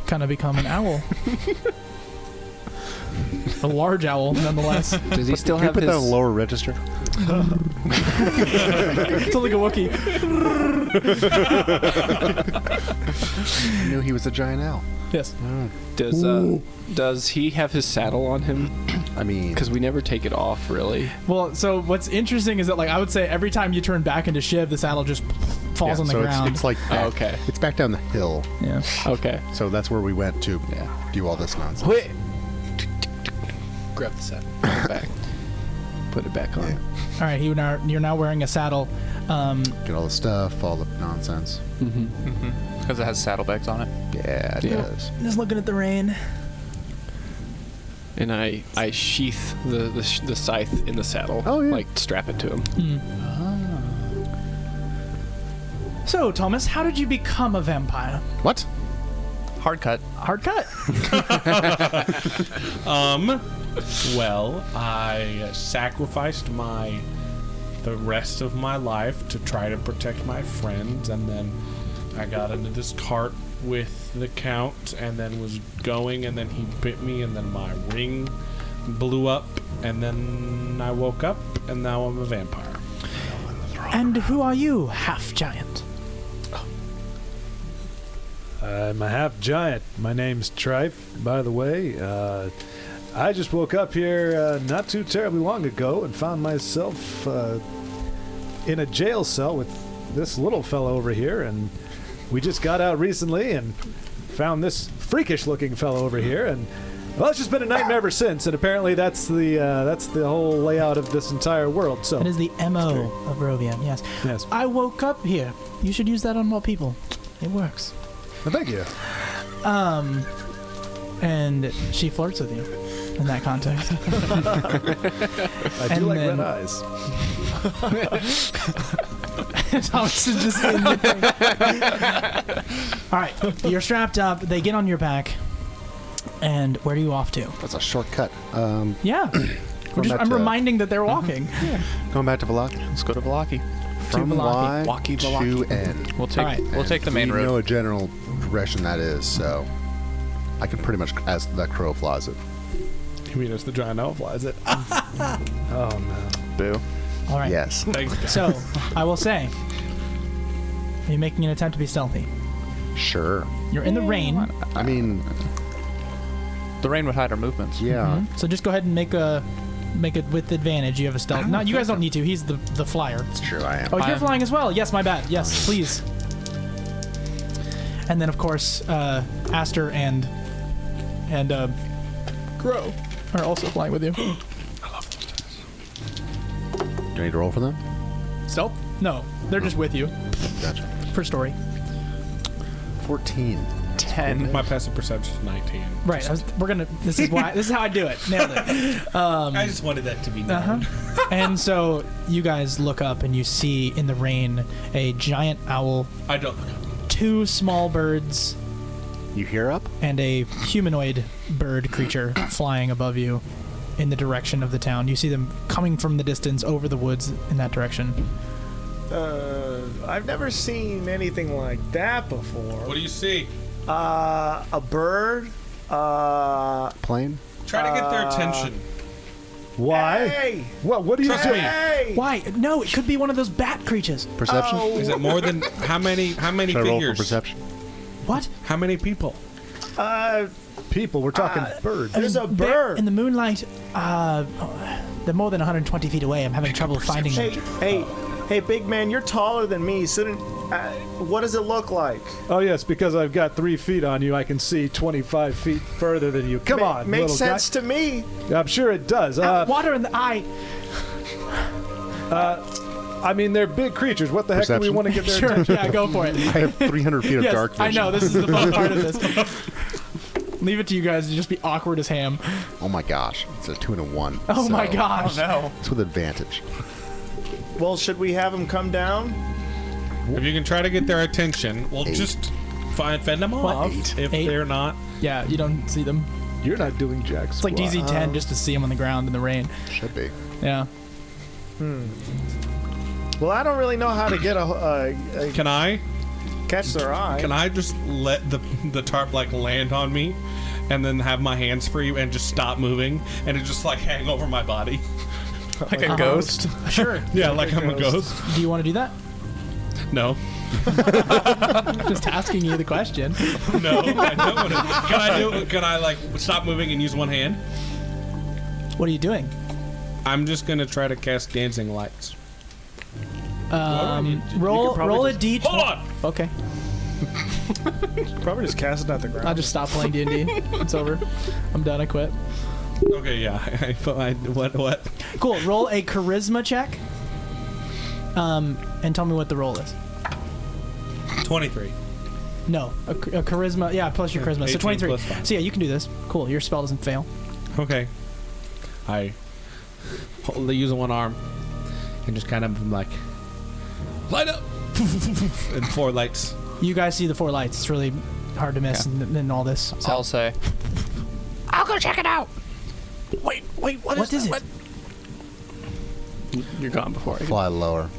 kind of become an owl. A large owl, nonetheless. Does he still Can you have put that on his? lower register? It's like a Wookiee. I knew he was a giant owl. Yes. Does he have his saddle on him? I mean, Because we never take it off, really. Well, so what's interesting is that, like, I would say every time you turn back into Shiv, the saddle just falls on the so ground. It's like Oh, back, okay. It's back down the hill. Yeah. Okay. So that's where we went to Yeah. do all this nonsense. Wait. Grab the saddle. Put it back. Put it back on. Yeah. All right, you're now wearing a saddle. Get all the stuff, all the nonsense. Mm-hmm. Because it has saddlebags on it. Yeah, it Yeah. does. Just looking at the rain. And I sheath the scythe in the saddle. Oh, yeah. Like strap it to him. So, Thomas, how did you become a vampire? What? Hard cut. Hard cut. Well, I sacrificed the rest of my life to try to protect my friends, and then I got into this cart with the Count, and then was going, and then he bit me, and then my ring blew up, and then I woke up, and now I'm a vampire. And who are you, half giant? I'm a half giant. My name's Trife, by the way. I just woke up here not too terribly long ago and found myself in a jail cell with this little fellow over here, and we just got out recently and found this freakish-looking fellow over here, and well, it's just been a nightmare ever since. And apparently, that's the whole layout of this entire world. So It is the MO of Rovian, yes. Yes. I woke up here. You should use that on more people. It works. Well, thank you. And she flirts with you in that context. I do like then- red eyes. Thomas is just in there. All right, you're strapped up. They get on your back. And where are you off to? That's a shortcut. Yeah. back I'm to- reminding that they're walking. Going back to Vallaki. Let's go to Vallaki. From Vallaki. Y to N. We'll take Alright. we'll take the main You road. know a general direction that is, so I can pretty much, as the crow flies it. You mean as the giant owl flies it? Oh no. Boo. All right. Yes. Thanks. So, I will say, are you making an attempt to be stealthy? Sure. You're in the rain. I mean, The rain would hide our movements. yeah. So just go ahead and make it with advantage. You have a stealth. No, you guys don't need to. He's the flyer. It's true, I am. Oh, I you're am. flying as well. Yes, my bad. Yes, please. And then of course, Aster and Crow are also flying with you. Do I need to roll for them? Stealth? No, they're just with you Gotcha. for story. 14. 10. My passive perception is 19. Right. This is why. This is how I do it. Nailed it. I just wanted that to be known. And so you guys look up and you see in the rain a giant owl, I don't. 2 small birds, You hear up? and a humanoid bird creature flying above you in the direction of the town. You see them coming from the distance over the woods in that direction. I've never seen anything like that before. What do you see? A bird. Plane? Try to get their attention. Why? Hey! What are you Trust doing? me. Hey! Why? No, it could be one of those bat creatures. Perception? Oh. Is it more than how many Should I roll for figures? perception? What? How many people? People, we're talking birds. There's a They're bird. in the moonlight. They're more than 120 feet away. I'm having trouble finding them. Hey, big man, you're taller than me. What does it look like? Oh yes, because I've got 3 feet on you, I can see 25 feet further than you. Come on, Makes little sense to me. guy. I'm sure it does. Water in the eye. I mean, they're big creatures. What the heck do we Perception? want to get their Sure, attention? yeah, go for it. I have 300 feet of Yes, dark I vision. know, this is the fun part of this. Leave it to you guys to just be awkward as ham. Oh my gosh. It's a 2 and a 1. Oh my so gosh. No. It's with advantage. Well, should we have him come down? If you can try to get their attention, we'll 8. just fend them What? off. 8. If 8? they're not. Yeah, you don't see them. You're not doing jack It's like squat. DZ-10 just to see them on the ground in the rain. Should be. Yeah. Well, I don't really know how to get Can I? catch their eye. Can I just let the tarp like land on me, and then have my hands free and just stop moving, and it just like hang over my body? Like a ghost. Sure. Yeah, like I'm a ghost. Do you want to do that? No, Just asking you the question. no, I don't want to. Can I like stop moving and use one hand? What are you doing? I'm just gonna try to cast dancing lights. Roll probably a d20. Hold on. Okay. Probably just cast it at the ground. I'll just stop playing D&D. It's over. I'm done. I quit. Okay, yeah. What? Cool. Roll a charisma check. And tell me what the roll is. 23. No, a charisma. Yeah, plus your charisma. So 18 23. plus 5. So yeah, you can do this. Cool. Your spell doesn't fail. Okay. I use one arm and just kind of like light up and 4 lights. You guys see the 4 lights. It's really hard to miss in all this. So. I'll say. I'll go check it out. Wait, What is it? You're gone before I Fly lower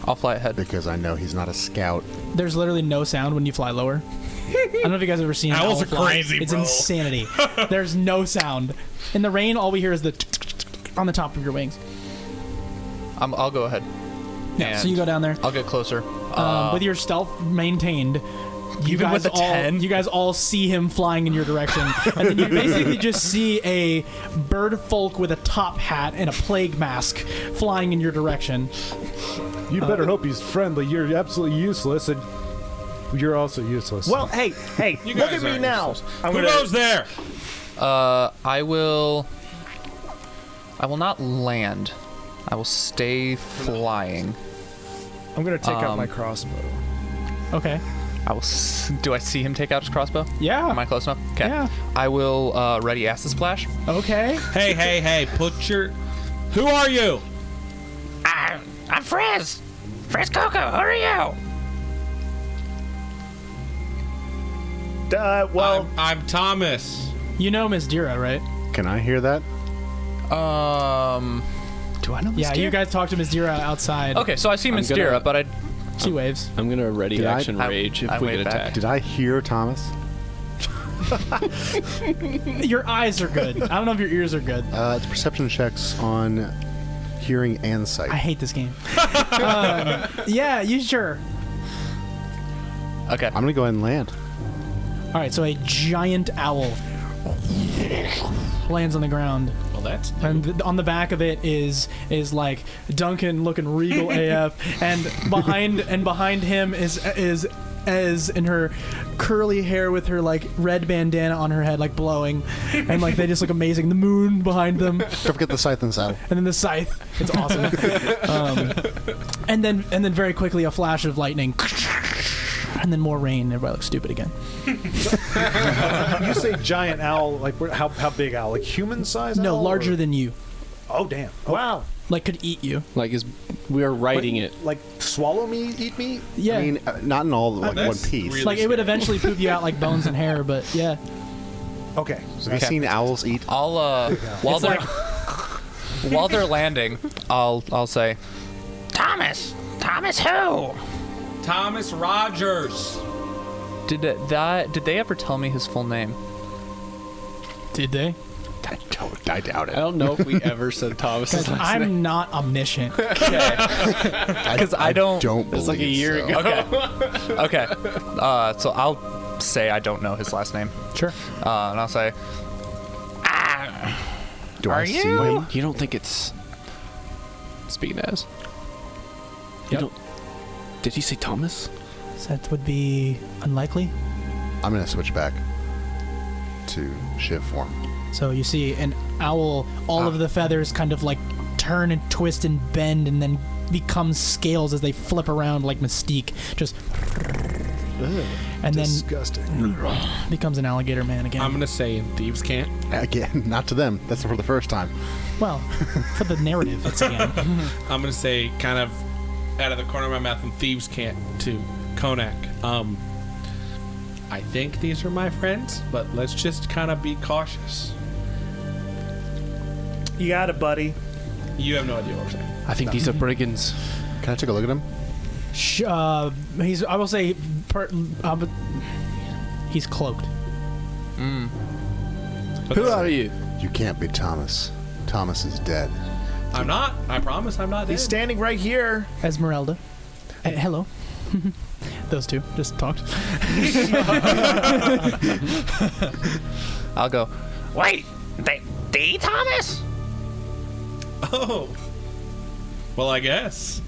I'll fly ahead. because I know he's not a scout. There's literally no sound when you fly lower. I don't know if you guys have ever seen an Owls owl are fly. crazy, It's bro. insanity. There's no sound. In the rain, all we hear is the on the top of your wings. I'll go ahead. Yeah. So you go down there. I'll get closer. With your stealth maintained, you Even guys with a 10? you guys all see him flying in your direction, and then you basically just see a bird folk with a top hat and a plague mask flying in your direction. You better hope he's friendly. You're absolutely useless. And You're also useless. Well, hey, You look guys at me aren't now. useless. I'm Who gonna- goes there? I will not land. I will stay flying. I'm gonna take out Um, my crossbow. Okay. Do I see him take out his crossbow? Yeah. Am I close enough? Okay. Yeah. I will ready acid splash. Okay. Hey, put your... Who are you? I'm Frizz. Frizz Coco, who are you? Well, I'm Thomas. You know Miss Dira, right? Can I hear that? Do I know? Yeah, you guys talked to Miss Dira outside. Okay, so I see I'm Mystera, gonna- but I 2 waves. I'm gonna ready Did I- action rage if I we wave get back. attacked. Did I hear Thomas? Your eyes are good. I don't know if your ears are good. It's perception checks on hearing and sight. I hate this game. Yeah, you sure? okay. I'm gonna go ahead and land. All right, so a giant owl lands on the ground, Well, that's... and on the back of it is like Duncan looking regal AF, and behind him is in her curly hair with her like red bandana on her head, like blowing, and like they just look amazing. The moon behind them, Don't forget the scythe and saddle. and then the scythe. It's awesome. And then very quickly a flash of lightning, and then more rain. Everybody looks stupid again. You say giant owl, like how big owl? Like human size? No, owl, larger or- than you. Oh damn! Oh, wow. Like could eat you. Like, we are riding it. Like swallow me, eat me? Yeah. I mean, not in all like one That's piece. really- Like it would eventually poop you out like bones and hair, but yeah. Okay. Have you seen owls eat? I'll while they're while they're landing, I'll say, Thomas. Thomas who? Thomas Rogers. did they ever tell me his full name? Did they? I doubt I it. don't know if we ever said Thomas's last name. I'm not omniscient. Because I don't. It's like a year so. ago. Okay. So I'll say I don't know his last name, Sure. and I'll say, Do Are I see you? him? You don't think it's speaking as? You Yep. don't. Did he say Thomas? So that would be unlikely. I'm gonna switch back to shiv form. So you see an owl, all of the feathers kind of like turn and twist and bend and then become scales as they flip around like Mystique. Just and Disgusting. then becomes an alligator man again. I'm gonna say in Thieves Can't. Again, not to them. That's for the first time. Well, for the narrative, it's again. I'm gonna say kind of out of the corner of my mouth in Thieves Can't to Konak. I think these are my friends, but let's just kind of be cautious. You got it, buddy. You have no idea what I'm saying. I think these are brigands. Can I take a look at him? He's. I will say, but he's cloaked. Who are you? You can't be Thomas. Thomas is dead. I'm not. I promise I'm not dead. He's standing right here. Esmeralda. Hello. Those two just talked. I'll go. Wait, the Thomas? Oh. Well, I guess.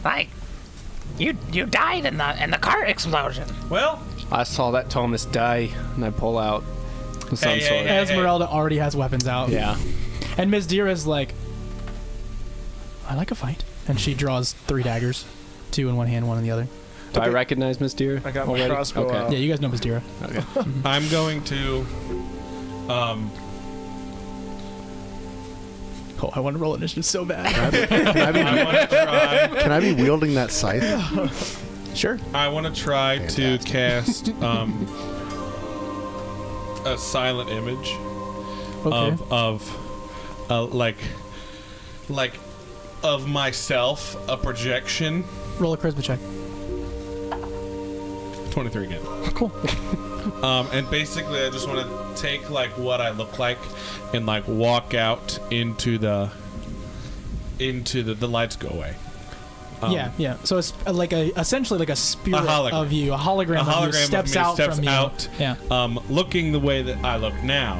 Like, you died in the car explosion. Well, I saw that Thomas die, and I pull out the sun Hey, sword. hey. Esmeralda already has weapons out. Yeah. And Miss Dira's like, I like a fight. And she draws 3 daggers. 2 in one hand, 1 in the other. Do I recognize Miss Deer? I got my already? crossbow Okay. out. Yeah, you guys know Miss Dira. Okay. I'm going to. Oh, I want to roll initiative so bad. I want to try. Can I be wielding that scythe? Sure. I want to try to cast a silent image Okay. of like of myself, a projection. Roll a charisma check. 23 again. Cool. And basically, I just want to take like what I look like and like walk out into the lights go away. Yeah. So it's like essentially like a spirit hologram. of you, a hologram, A hologram of you steps of me out steps from you. out, Yeah. looking the way that I look now,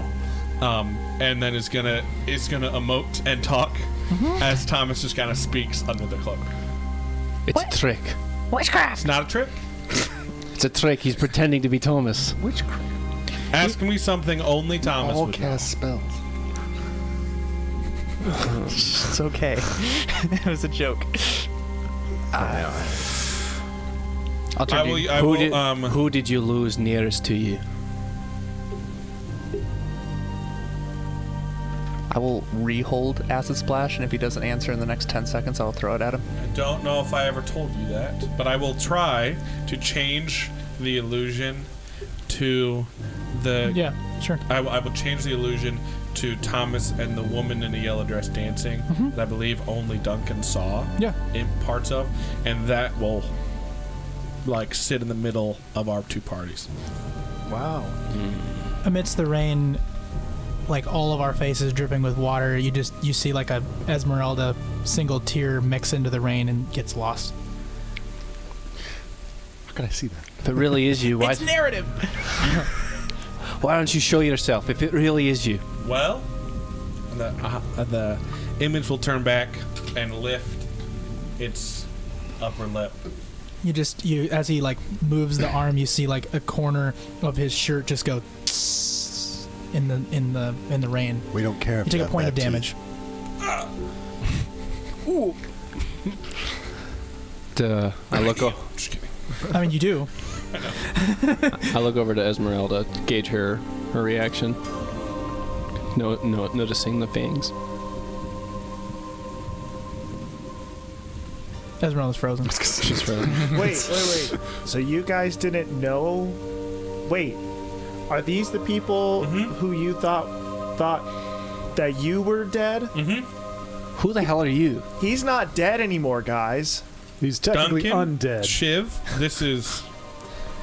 and then is gonna emote and talk as Thomas just kind of speaks under the cloak. It's a trick. Witchcraft. It's not a trick. It's a trick. He's pretending to be Thomas. Witchcraft. Ask me something only Thomas All would know. cast spells. It's okay. It was a joke. I'll I turn to will. you. I Who will. did, who did you lose nearest to you? I will re-hold Acid Splash, and if he doesn't answer in the next 10 seconds, I'll throw it at him. I don't know if I ever told you that, but I will try to change the illusion to the. Yeah, sure. I will change the illusion to Thomas and the woman in the yellow dress dancing that I believe only Duncan saw. Yeah. In parts of, and that will like sit in the middle of our two parties. Wow. Amidst the rain, like all of our faces dripping with water, you see like a Esmeralda single tear mix into the rain and gets lost. How can I see that? If it really is you, why, It's narrative. why don't you show yourself? If it really is you. Well, the image will turn back and lift its upper lip. You as he like moves the arm, you see like a corner of his shirt just go tss in the rain. We don't care if You take a have point of bad damage. I look. Just kidding. I mean, you do. I look over to Esmeralda, gauge her reaction. Noticing the fangs. Esmeralda's frozen. She's frozen. Wait. So you guys didn't know? Wait. Are these the people who you thought that you were dead? Who the hell are you? He's not dead anymore, guys. He's technically Duncan, undead. Shiv, this is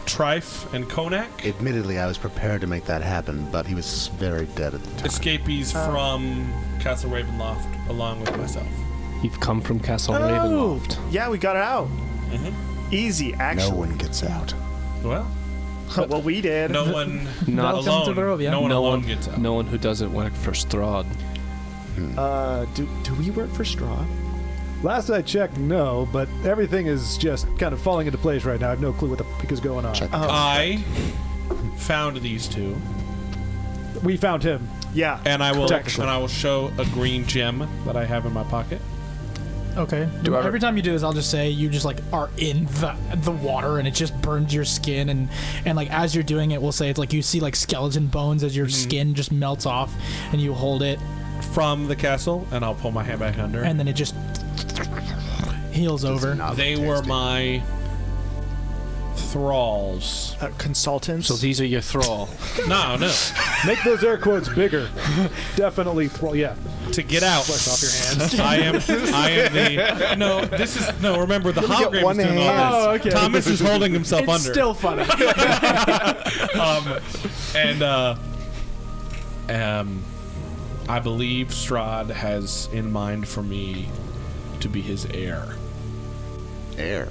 Trife and Konak. Admittedly, I was prepared to make that happen, but he was very dead at the time. Escapees from Castle Ravenloft along with myself. You've come from Castle Oh. Ravenloft. Yeah, we got it out. Easy, No actually. one gets out. Well, Well, we did. no one Not Welcome alone. to Barovia. No one no alone one gets out. No one who doesn't work for Strahd. Do we work for Straw? Last I checked, no, but everything is just kind of falling into place right now. I have no clue what the fuck is going on. Check. I found these two, We found him. Yeah. and I will Technically. show a green gem that I have in my pocket. Okay. Every time you do this, I'll just say you just like are in the water and it just burns your skin and like as you're doing it, we'll say it's like you see like skeleton bones as your skin just melts off and you hold it From the castle, and I'll pull my hand back under. and then it just heals over. They were my thralls. Consultants. So these are your thrall. No. Make those air quotes bigger. Definitely. Yeah. To get out. Flesh off your hands. I am the. No, this is. No, remember, the Let me get hologram one is doing all hand. this. Oh, okay. Thomas is holding himself It's under. still funny. I believe Strahd has in mind for me to be his heir. Air.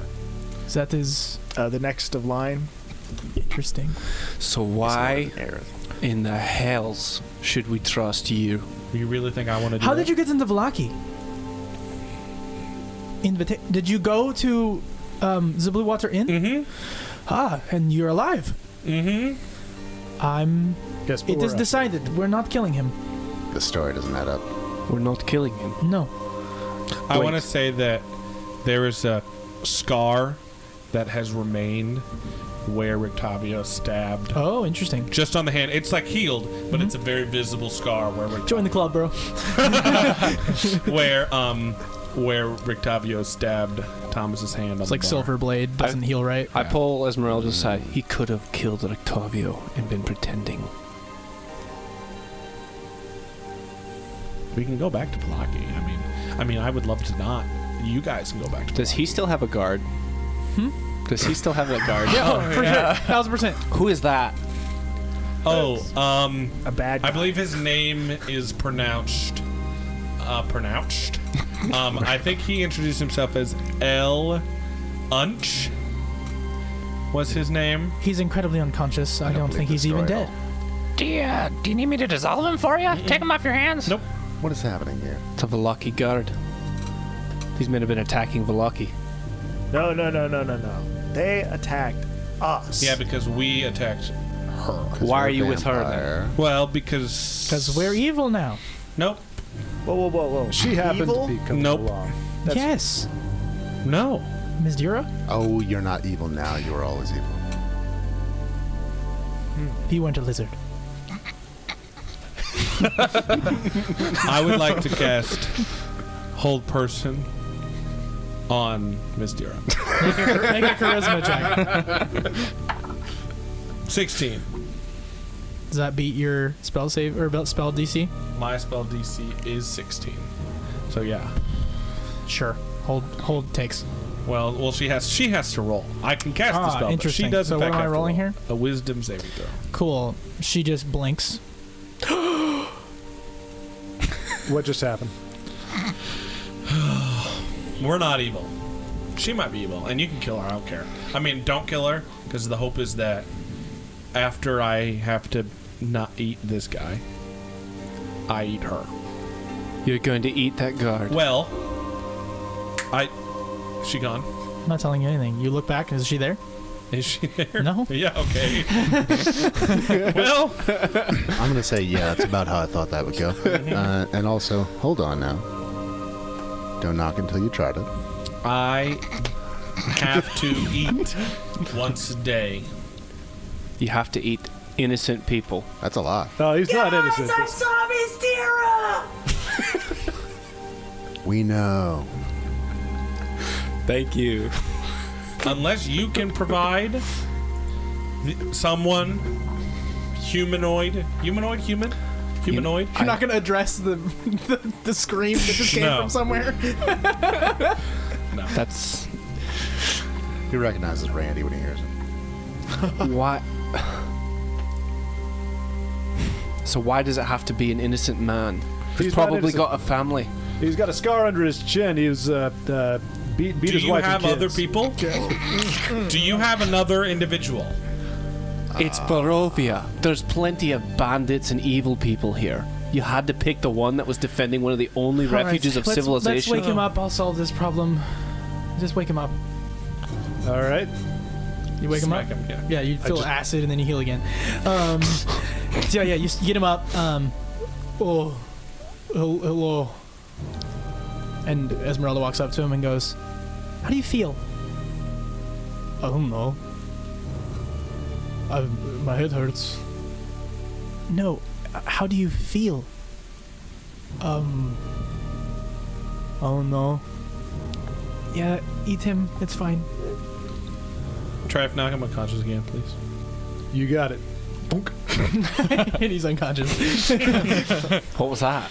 Is that his the next of line. interesting? So why Air. in the hells should we trust you? You really think I want to do How that? did you get into Vallaki? Did you go to the Blue Water Inn? Mm-hmm. And you're alive. Mm-hmm. Guess It is decided. We're not killing him. The story doesn't add up. We're not killing him. No. I Wait. want to say that there is a scar that has remained where Rictavio stabbed. Oh, interesting. Just on the hand. It's like healed, but it's a very visible scar where Join the club, bro. where Rictavio stabbed Thomas's hand. It's like Silver Blade doesn't heal right. I pull Esmeralda aside. He could have killed Octavio and been pretending. We can go back to Vallaki. I mean, I would love to not. You guys can go back to. Does he still have a guard? Does he still have a guard? Yeah, for sure. 1000%. Who is that? Oh, A bad guy. I believe his name is pronounced. I think he introduced himself as El Unch. Was his name? He's incredibly unconscious. I don't think he's even dead. Do you need me to dissolve him for you? Take him off your hands? Nope. What is happening here? It's a Vallaki guard. These men have been attacking Vallaki. No. They attacked us. Yeah, because we attacked her. Why are you with her then? Well, because... Because we're evil now. Nope. Whoa. She happened Evil? to be coming Nope. along. Yes. No. Ms. Dura, Oh, you're not evil now. You were always evil. if you weren't a lizard. I would like to cast Hold Person on Miss Dira. Make a charisma check. 16. Does that beat your spell save or spell DC? My spell DC is 16. So yeah. Sure. Hold takes. Well, she has to roll. I can cast the spell, but interesting. she does. So in what fact am I have to rolling roll here? A Wisdom saving throw. Cool. She just blinks. What just happened? We're not evil. She might be evil, and you can kill her. I don't care. I mean, don't kill her, because the hope is that after I have to not eat this guy, I eat her. You're going to eat that guard. Well, she gone? I'm not telling you anything. You look back. Is she there? Is she there? No. Yeah. Okay. Well, I'm gonna say yeah. That's about how I thought that would go. And also, hold on now. Don't knock until you tried it. I have to eat once a day. You have to eat innocent people. That's a lot. No, he's not innocent. We know. Thank you. Unless you can provide someone humanoid. You're not going to address the scream that just came No. from somewhere. That's He recognizes Randy when he hears it. why. So why does it have to be an innocent man? He's He's not probably innocent. got a family. He's got a scar under his chin. He was beat Do his you wife have and other kids. people? Do you have another individual? It's Barovia. There's plenty of bandits and evil people here. You had to pick the one that was defending one of the only refuges of Let's civilization. wake him up. I'll solve this problem. Just wake him up. All right. You wake him up? Smack him, yeah. Yeah, you feel acid and then you heal again. So yeah, you get him up. Hello. And Esmeralda walks up to him and goes, "How do you feel?" "I don't know. My head hurts." "No, how do you feel?" "I don't know." "Yeah, eat him. It's fine." Try if knock him unconscious again, please. You got it. And he's unconscious. What was that?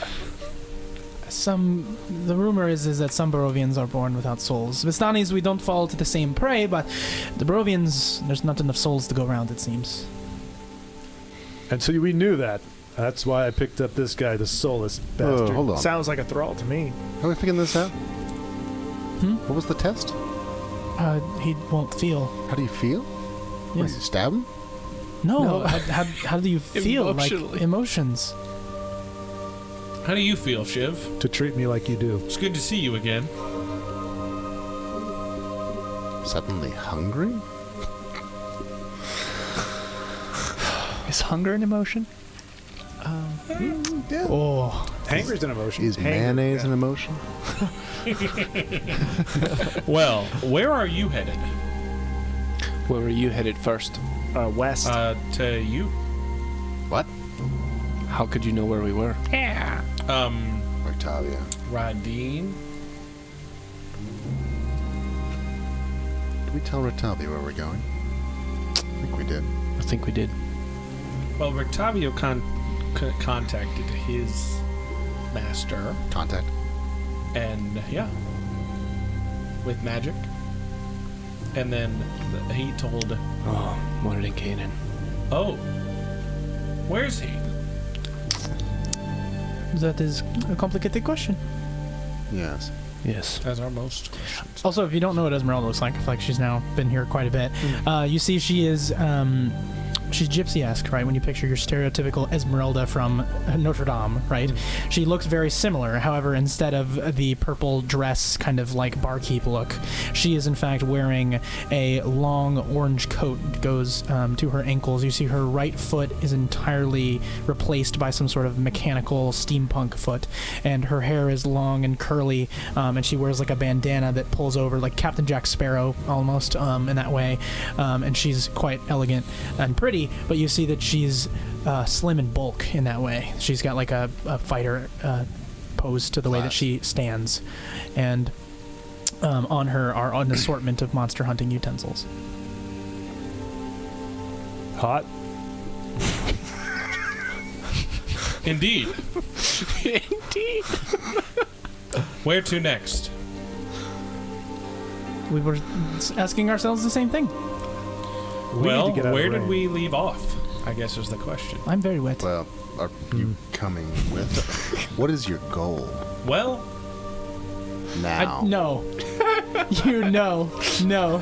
The rumor is that some Barovians are born without souls. Vistanis, we don't fall to the same prey, but the Barovians, there's not enough souls to go around, it seems. And so we knew that. That's why I picked up this guy, the soulless bastard. Hold on. Sounds like a thrall to me. How are we figuring this out? Hmm? What was the test? He won't feel. How do you feel? What, Yes. you stab him? No. How do you feel? Emotionally. Like emotions. How do you feel, Shiv? To treat me like you do. It's good to see you again. Suddenly hungry? Is hunger an emotion? Yeah. Oh. Hangry's an emotion. Is mayonnaise an emotion? Well, where are you headed? Where were you headed first? West. To you. What? How could you know where we were? Yeah. Octavia. Radine. Did we tell Ratavi where we're going? I think we did. I think we did. Well, Rictavio contacted his master, Contact. and yeah, with magic. And then he told, Oh, wanted in Canaan. "Oh, where's he?" That is a complicated question. Yes. Yes. As are most questions. Also, if you don't know what Esmeralda looks like, I feel like she's now been here quite a bit. You see she is she's gypsy-esque, right? When you picture your stereotypical Esmeralda from Notre Dame, right? She looks very similar. However, instead of the purple dress kind of like barkeep look, she is in fact wearing a long orange coat that goes to her ankles. You see her right foot is entirely replaced by some sort of mechanical steampunk foot, and her hair is long and curly, and she wears like a bandana that pulls over like Captain Jack Sparrow almost in that way, and she's quite elegant and pretty, but you see that she's slim in bulk in that way. She's got like a fighter pose to the way that she stands, and on her are an assortment of monster hunting utensils. Hot. Indeed. Indeed. Where to next? We were asking ourselves the same thing. Well, get out of where did range. we leave off? I guess is the question. I'm very wet. Well, are you coming with? What is your goal Well, now? No. You know. No.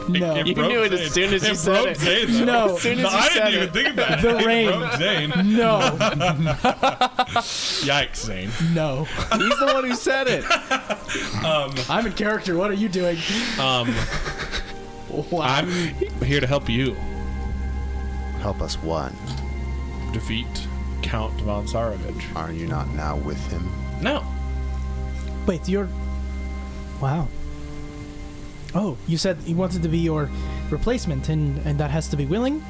No. it You broke knew it as Zane. soon as you It said broke it. Zane, though. No. As soon as No, you I said didn't even it. think about The it. rain. It broke Zane. No. Yikes, Zane. No. He's the one who said it. I'm in character. What are you doing? Wow. I'm here to help you Help us what? defeat Count von Tsarevich. Are you not now with him? No. Wait, you're... Wow. Oh, you said you wanted to be your replacement, and that has to be willing?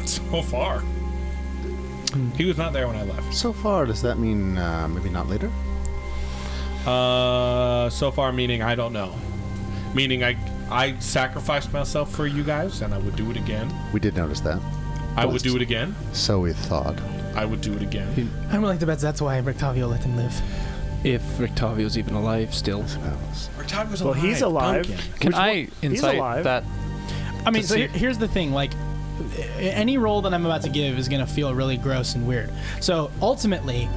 So far. He was not there when I left. So far, does that mean maybe not later? So far meaning I don't know. Meaning I sacrificed myself for you guys, and I would do it again. We did notice that. I would do it again. So we thought. I would do it again. I'm willing to bet that's why Rictavio let him live. If Rictavio's even alive still. Octavio's Well, he's alive. Can I incite alive. that? I mean, To so see- here's the thing, like, any role that I'm about to give is going to feel really gross and weird. So, ultimately,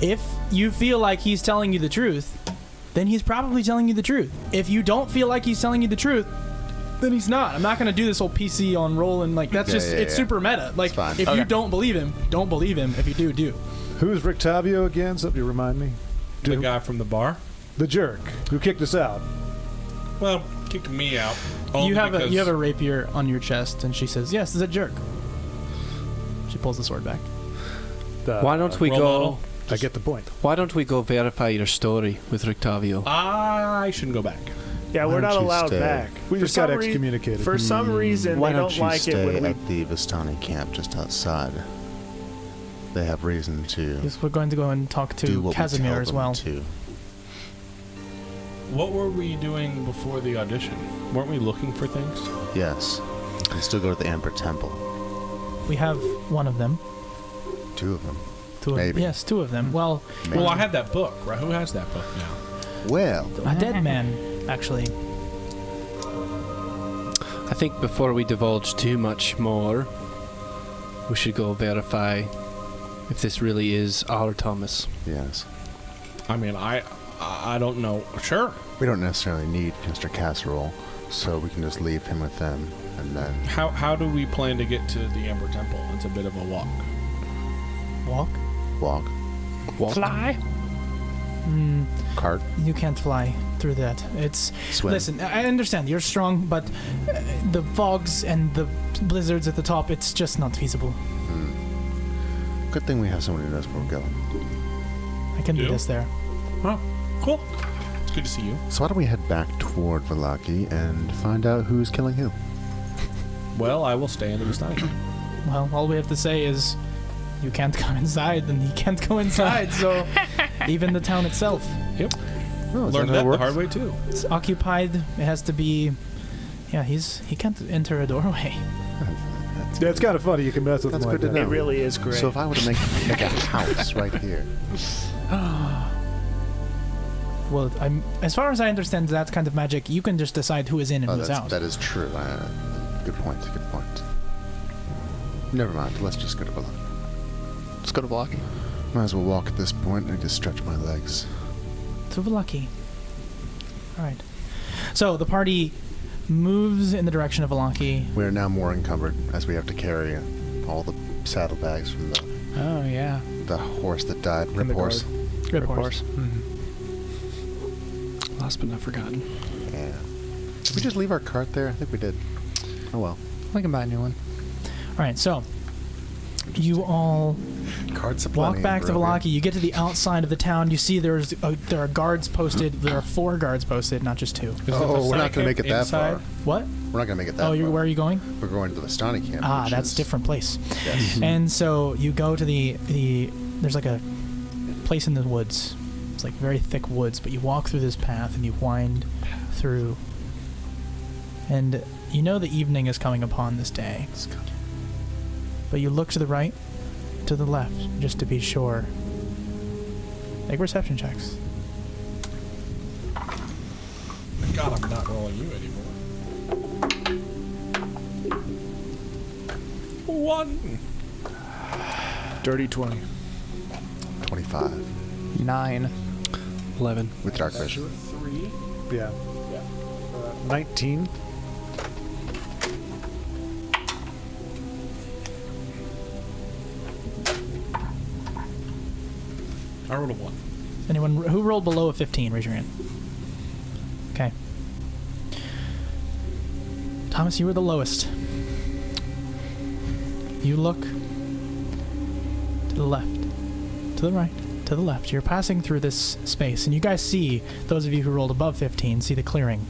if you feel like he's telling you the truth, then he's probably telling you the truth. If you don't feel like he's telling you the truth, then he's not. I'm not going to do this whole PC on roll and, like, that's it's super meta. Like, fine. if you don't believe him, don't believe him. If you do, do. Who's Rictavio again? Something you remind me. The guy from the bar. The jerk who kicked us out. Well, kicked me out. Only You have because a rapier on your chest, and she says, yes, it's a jerk. She pulls the sword back. Why don't we role go? model. I get the point. Why don't we go verify your story with Rictavio? I shouldn't go back. Yeah, Why we're don't not you allowed stay? back. We For just got some excommunicated. For some reason, Why they don't don't you like stay it when we. at the Vistani camp just outside? They have reason to Yes, we're going to go and talk do to what we Casimir tell as them well. to. What were we doing before the audition? Weren't we looking for things? Yes. You can still go to the Amber Temple. We have one of them. Two of them. Maybe. Yes, two of them. Well, Maybe. Well, I had that book, right? Who has that book now? Well, a dead man, actually. I think before we divulge too much more, we should go verify if this really is our Thomas. yes. I mean, I don't know. Sure. We don't necessarily need Mr. Casserole, so we can just leave him with them, and then How do we plan to get to the Amber Temple? It's a bit of a walk. Walk? walk. Fly? Cart. You can't fly through that. It's Swim. Listen, I understand you're strong, but the fogs and the blizzards at the top, it's just not feasible. Good thing we have someone who knows where we're going. I can You? do this there. Oh, cool. It's good to see you. So why don't we head back toward Vallaki and find out who's killing who? Well, I will stay in the Vistani. Well, all we have to say is you can't come inside, and he can't go inside, so even the town itself. Yep. Oh, is Learned how that it the works? hard way too. It's occupied. It has to be... Yeah, he can't enter a doorway. Yeah, it's kind of funny. You can mess with That's them like good to that. know. It really is great. So if I were to make a house right here, Well, as far as I understand that kind of magic, you can just decide who is in and who's out. that is true. Good point. Good point. Never mind. Let's just go to Vallaki. Let's go to Vallaki. Might as well walk at this point. I just stretch my legs. To Vallaki. All right. So the party moves in the direction of Vallaki. We are now more encumbered as we have to carry all the saddlebags from Oh, yeah. the horse that died. And Rip the horse. Rip horse. Last but not forgotten. Yeah. Did we just leave our cart there? I think we did. Oh well. We can buy a new one. All right, so you all Carts aplenty. walk back to Barovia. Vallaki. You get to the outside of the town. You see there are guards posted. There are 4 guards posted, not just 2. Is it the Oh, we're not Vallaki going to make it that inside? far. What? We're not going to make it that Oh, far. where are you going? We're going to the Vistani camp. Ah, which that's is- different place. Yes. And so you go to the there's like a place in the woods. It's like very thick woods, but you walk through this path and you wind through. And you know the evening is coming upon this day. But you look to the right, to the left, just to be sure. Make perception checks. God, I'm not rolling you anymore. 1. Dirty 20. 25 9. 11. with dark vision. 3. Yeah. 19. I rolled a 1. Anyone who rolled below a 15, raise your hand. Okay. Thomas, you were the lowest. You look to the left, to the right, to the left. You're passing through this space, and you guys see, those of you who rolled above 15, see the clearing.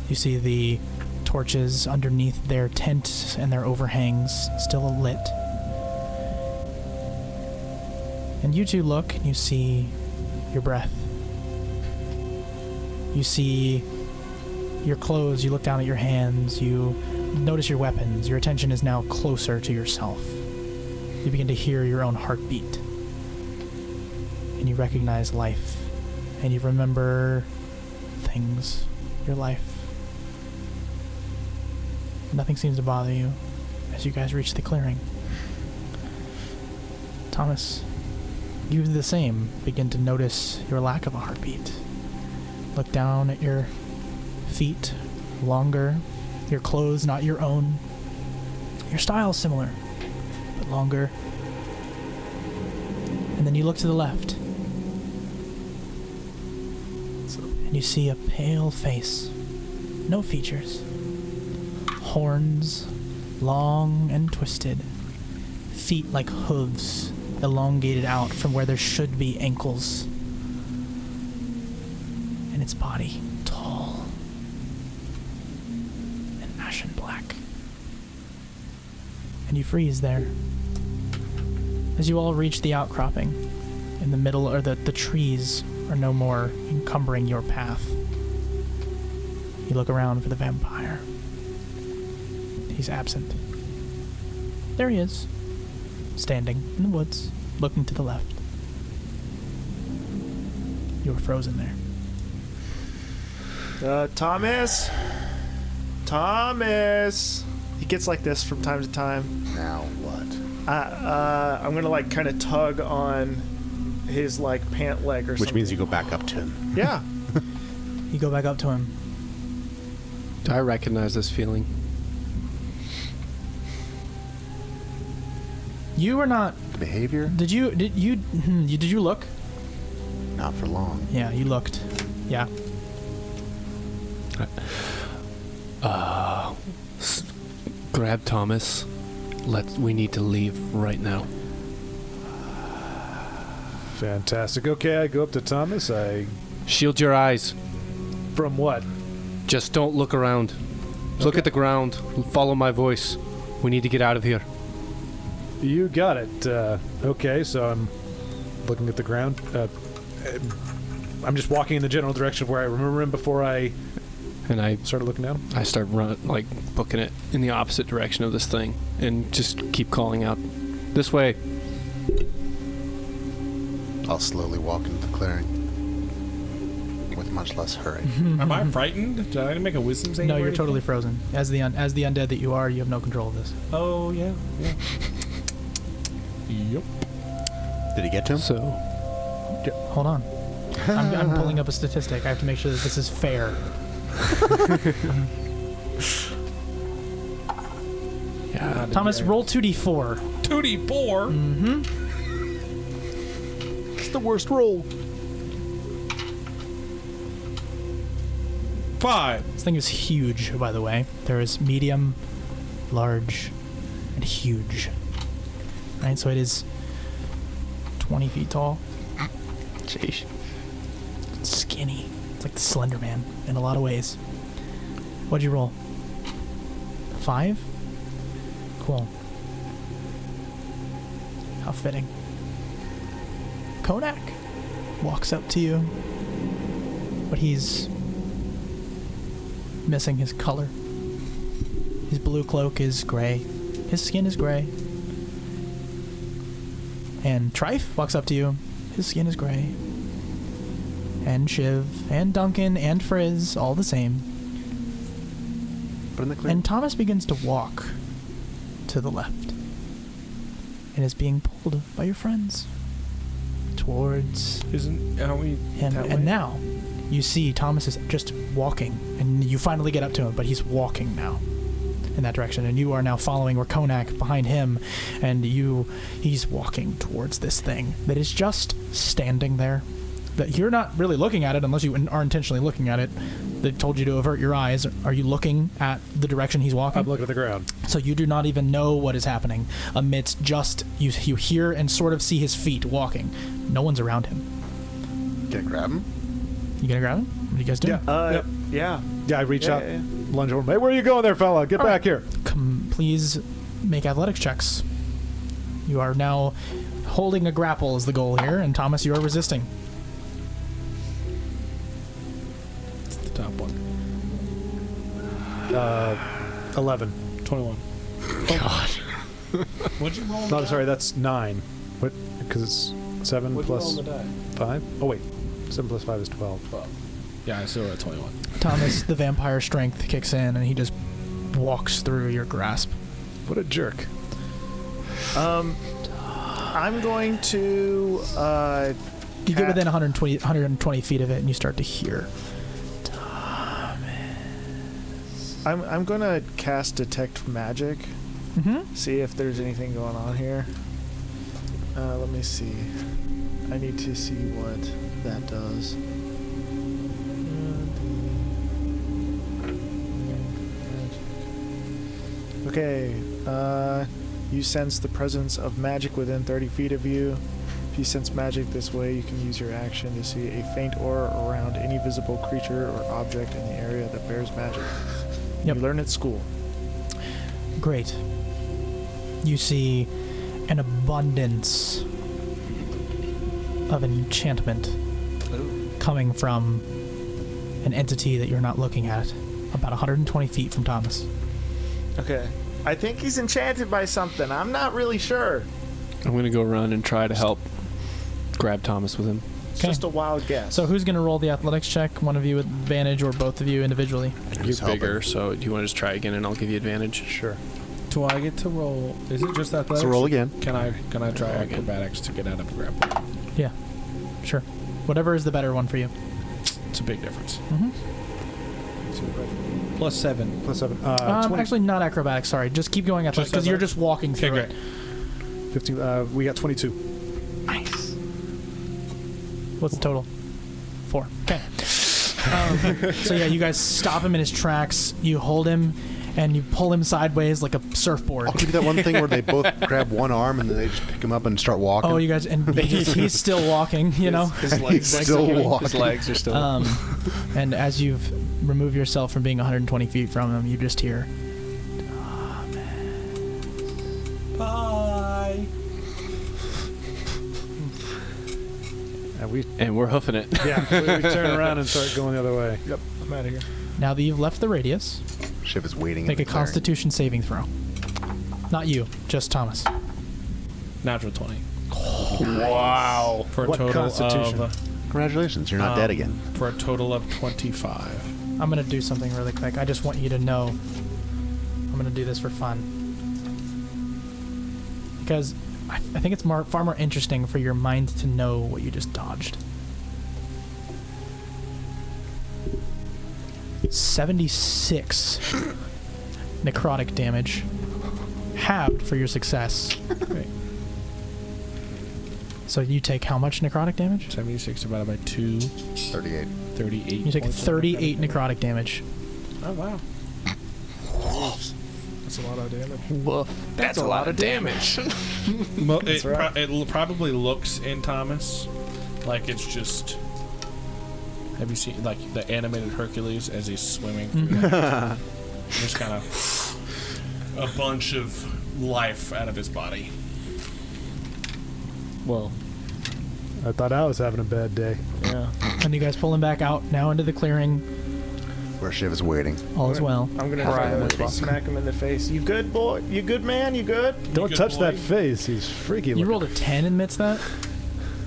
You see the torches underneath their tents and their overhangs still lit. And you two look, and you see your breath. You see your clothes, you look down at your hands, you notice your weapons. Your attention is now closer to yourself. You begin to hear your own heartbeat. And you recognize life. And you remember things, your life. Nothing seems to bother you as you guys reach the clearing. Thomas, you do the same. Begin to notice your lack of a heartbeat. Look down at your feet, longer. Your clothes, not your own. Your style's similar, but longer. And then you look to the left. And you see a pale face. No features. Horns, long and twisted. Feet like hooves, elongated out from where there should be ankles. And its body, tall and ashen black. And you freeze there. As you all reach the outcropping, in the middle, or the trees are no more encumbering your path. You look around for the vampire. He's absent. There he is, standing in the woods, looking to the left. You were frozen there. Thomas? Thomas! He gets like this from time to time. Now what? I'm gonna like kind of tug on his like pant leg or something. Which means you go back up to him. Yeah. You go back up to him. Do I recognize this feeling? You were not. Behavior? Did you look? Not for long. Yeah, you looked. Yeah. Grab Thomas. We need to leave right now. Fantastic. Okay, I go up to Thomas. Shield your eyes. From what? Just don't look around. Look at the ground. Follow my voice. We need to get out of here. You got it. Okay, so I'm looking at the ground. I'm just walking in the general direction of where I remember him before I And I started looking down. I start booking it in the opposite direction of this thing and just keep calling out, this way. I'll slowly walk into the clearing with much less hurry. Am I frightened? Did I make a wisdom save? No, or you're anything? totally frozen. As the undead that you are, you have no control of this. Oh, yeah. Yep. Did he get to him? So, Hold on. I'm pulling up a statistic. I have to make sure that this is fair. Yeah. Thomas, roll 2d4. 2d4. It's the worst roll. 5. This thing is huge, by the way. There is medium, large, and huge. Right, so it is 20 feet tall. Jeez. It's skinny. It's like the Slender Man in a lot of ways. What'd you roll? 5? Cool. How fitting. Konak walks up to you, but he's missing his color. His blue cloak is gray. His skin is gray. And Trife walks up to you. His skin is gray. And Shiv, and Duncan, and Frizz, all the same. But in the clear. And Thomas begins to walk to the left. And is being pulled by your friends towards Aren't we him. that way? And now, you see Thomas is just walking. And you finally get up to him, but he's walking now in that direction. And you are now following Rakonak behind him. And he's walking towards this thing that is just standing there. That you're not really looking at it unless you are intentionally looking at it. They've told you to avert your eyes. Are you looking at the direction he's walking? I'm looking at the ground. So you do not even know what is happening amidst just you hear and sort of see his feet walking. No one's around him. Can I grab him? You gonna grab him? What are you guys doing? Yep. Yeah. Yeah, I reach Yeah, out, yeah. lunge over. Hey, where are you going there, fella? Get All back right. here. Come, please make athletics checks. You are now holding a grapple is the goal here, and Thomas, you are resisting. It's the top one. 11. 21. God. What'd you roll? No, sorry, that's 9. What? Because it's 7 What'd you roll plus on the die? 5? Oh, wait. 7 plus 5 is 12. 12. Yeah, I still at 21. Thomas, the vampire strength kicks in, and he just walks through your grasp. What a jerk. I'm going to You get within 120 feet of it, and you start to hear. I'm going to cast detect magic. Mm-hmm. See if there's anything going on here. Let me see. I need to see what that does. Okay. You sense the presence of magic within 30 feet of you. If you sense magic this way, you can use your action to see a faint aura around any visible creature or object in the area that bears magic. Yep. You learn at school. Great. You see an abundance of enchantment coming from an entity that you're not looking at, about 120 feet from Thomas. Okay. I think he's enchanted by something. I'm not really sure. I'm going to go around and try to help grab Thomas with him. It's Okay. just a wild guess. So who's going to roll the athletics check? One of you with advantage, or both of you individually? You're Just helping. bigger, so do you want to just try again and I'll give you advantage? Sure. Do I get to roll? Is it just athletics? So roll again. Can I try Roll again. acrobatics to get out of grapple? Yeah, sure. Whatever is the better one for you. It's a big difference. Mm-hmm. Plus 7. Plus 7. 20. Actually, not acrobatics. Sorry, just keep going athletics Just because you're athletics? just walking Okay, through great. it. 15. We got 22. Nice. What's the total? 4. Okay. So yeah, you guys stop him in his tracks. You hold him, and you pull him sideways like a surfboard. Oh, could you do that one thing where they both grab one arm and then they just pick him up and start walking? Oh, you guys, and he's still walking. You know. His legs are still walking. His legs are still. And as you've removed yourself from being 120 feet from him, you just hear. Bye. And we're hoofing it. Yeah, we turn around and start going the other way. Yep, I'm out of here. Now that you've left the radius, Shiv is waiting. make in a the clearing. Constitution saving throw. Not you, just Thomas. Natural 20. Wow. For a What total constitution? of Congratulations, you're not dead again. for a total of 25. I'm gonna do something really quick. I just want you to know. I'm gonna do this for fun because I think it's far more interesting for your mind to know what you just dodged. 76 necrotic damage. halved for your success. Great. So you take how much necrotic damage? 76 divided by 2. 38. 38. You take points of 38 necrotic damage. Oh, wow. That's a lot of damage. Woof. That's a lot of damage. Well, That's right. it probably looks in Thomas like it's just. Have you seen like the animated Hercules as he's swimming through that? Just kind of a bunch of life out of his body. Well, I thought I was having a bad day. Yeah. And you guys pulling back out now into the clearing. Where Shiv is waiting. All is well. I'm gonna Right. try to smack him in the face. You good, boy? You good, man? You good? Don't good touch boy. that face. He's freaky You looking. rolled a 10 amidst that?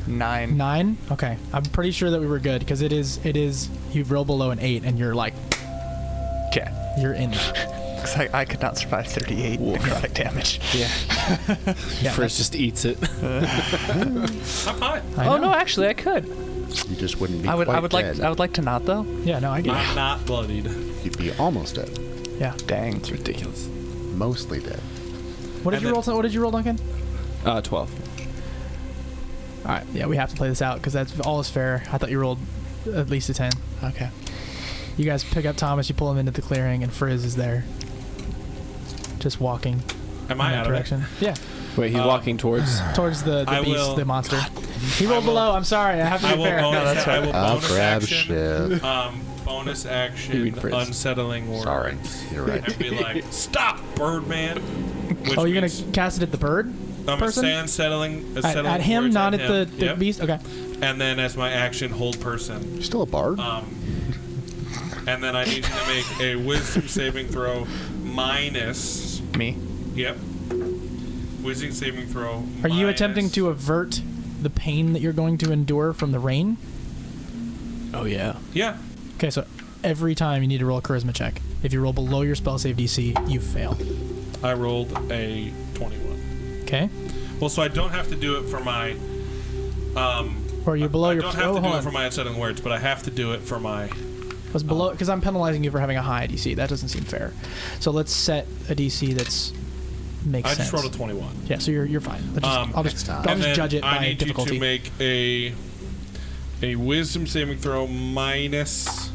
9. 9? Okay. I'm pretty sure that we were good because it is you roll below an 8 and you're like Okay. you're in there. Looks like I could not survive 38 necrotic damage. Yeah. Yeah, First just eats it. I'm fine. I Oh know. no, actually I could. You just wouldn't be I would quite dead. like to not though. Yeah, no, I get I'm not bloodied. You'd be almost dead. it. Yeah. Dang. It's ridiculous. Mostly dead. What did And you then- roll? What did you roll, Duncan? 12. All right. Yeah, we have to play this out because that's all is fair. I thought you rolled at least a 10. Okay. You guys pick up Thomas. You pull him into the clearing, and Frizz is there, just walking Am in I that out of it? direction. Yeah, Wait, he's walking towards. towards the I beast, will- the monster. He rolled will- below. I'm sorry. I have to I be will fair. bonus, I will I'll bonus grab action. Shiv. Bonus You action. mean Frizz. Unsettling words. Sorry. You're right. And be like, stop, Birdman. Which Oh, you're means gonna cast it at the bird I'm person? gonna say unsettling. At him, words not at him. the Yep. beast. Okay. And then as my action, hold person. You're still a bard? And then I need you to make a wisdom saving throw minus. Me. Yep. Wisdom saving throw. Are you minus- attempting to avert the pain that you're going to endure from the rain? Oh, yeah. Yeah. Okay, so every time you need to roll a charisma check. If you roll below your spell save DC, you fail. I rolled a 21. Okay? Well, so I don't have to do it for my. Or you're below I your. don't have oh, to do hold it on. for my unsettling words, but I have to do it for my. Was below because I'm penalizing you for having a high DC. That doesn't seem fair. So let's set a DC that's makes I sense. just rolled a 21. Yeah, so you're fine. I'll just, next time. I'll And just then judge it I by need difficulty. you to make a wisdom saving throw minus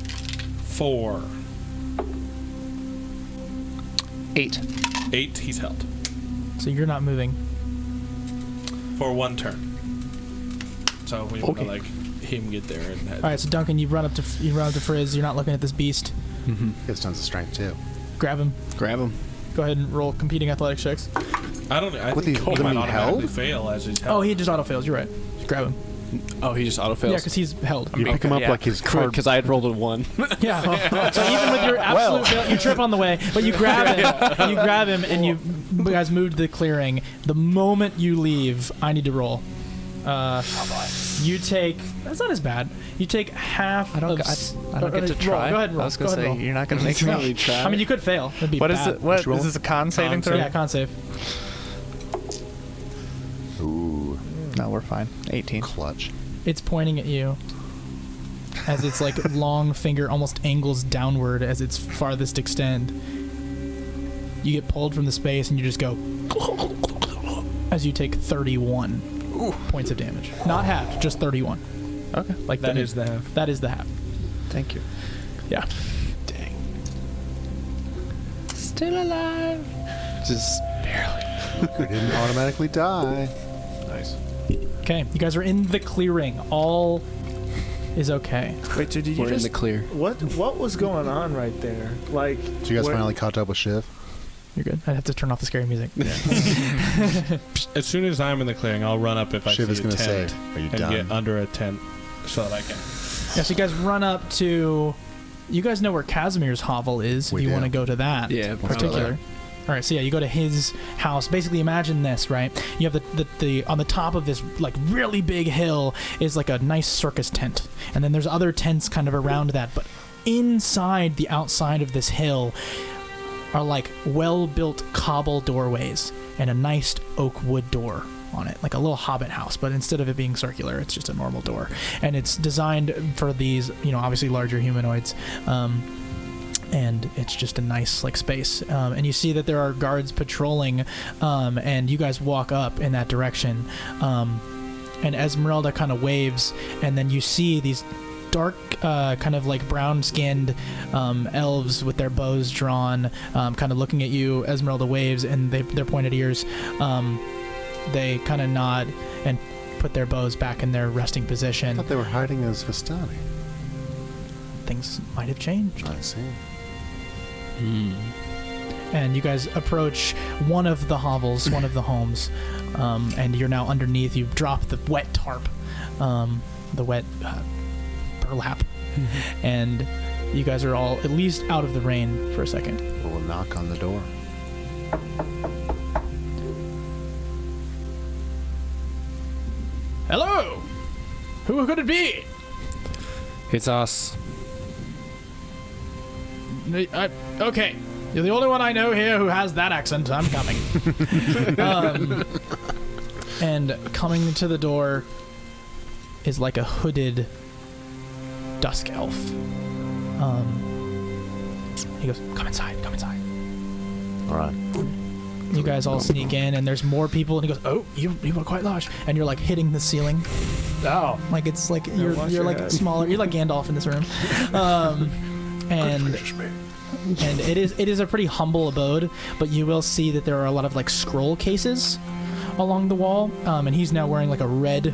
4. 8. 8. He's held So you're not moving. for 1 turn. So we want to Okay. like him get there and head. All right, so Duncan, you run up to Frizz. You're not looking at this beast. Mm-hmm. He has tons of strength too. Grab him. Grab him. Go ahead and roll competing athletics checks. I don't. I With think the- he with him might being automatically held? fail as he's held. Oh, he just auto fails. You're right. Just grab him. Oh, he just auto fails. Yeah, because he's held. You pick him up yeah. like his card. Because I had rolled a 1. Yeah. So even with your absolute fail, you trip on the way, but you grab him. You grab him, and you guys move to the clearing. The moment you leave, I need to roll. You take. That's not as bad. You take half. I don't of get to try. Go ahead and roll. I was gonna Go ahead say and roll. you're not gonna make No. me. I mean, you could fail. That'd be What is bad. it? What roll? is this a con saving throw? Yeah, con save. Ooh, No, we're fine. 18. clutch. It's pointing at you as its like long finger almost angles downward as its farthest extend. You get pulled from the space and you just go as you take 31 points of damage. Not half, just 31. Okay. Like That is the half. That is the half. Thank you. Yeah. Dang. Still alive. Just barely. You didn't automatically die. Nice. Okay, you guys are in the clearing. All is okay. Wait, so did you We're in just the clear. what was going on right there? Like, So you guys what- finally caught up with Shiv? You're good. I'd have to turn off the scary music. As soon as I'm in the clearing, I'll run up if I Shiv see is a going to say, tent are you and done? get under a tent so that I can. Yeah, so you guys run up to. You guys know where Casimir's hovel is if We you do. want to go to that. Yeah, in particular. All right, so yeah, you go to his house. Basically, imagine this, right? You have the on the top of this like really big hill is like a nice circus tent, and then there's other tents kind of around that. But inside the outside of this hill are like well-built cobble doorways and a nice oak wood door on it, like a little hobbit house, but instead of it being circular, it's just a normal door, and it's designed for these, obviously larger humanoids. and it's just a nice like space. And you see that there are guards patrolling, and you guys walk up in that direction. And Esmeralda kind of waves, and then you see these dark, kind of like brown-skinned elves with their bows drawn, kind of looking at you. Esmeralda waves, and their pointed ears. They kind of nod and put their bows back in their resting I position. thought they were hiding as Vistani. Things might have changed. I see. And you guys approach one of the hovels, one of the homes, and you're now underneath. You've dropped the wet tarp, the wet burlap, and you guys are all at least out of the rain for a second. We'll knock on the door. Hello! Who could it be? It's us. Okay, you're the only one I know here who has that accent. I'm coming. And coming to the door is like a hooded dusk elf. He goes, come inside, come inside. All right. You guys all sneak in, and there's more people, and he goes, oh, you are quite large. And you're like hitting the ceiling. Oh. Like it's like you're like smaller. You're like Gandalf in this room. And it is a pretty humble abode, but you will see that there are a lot of like scroll cases along the wall, and he's now wearing like a red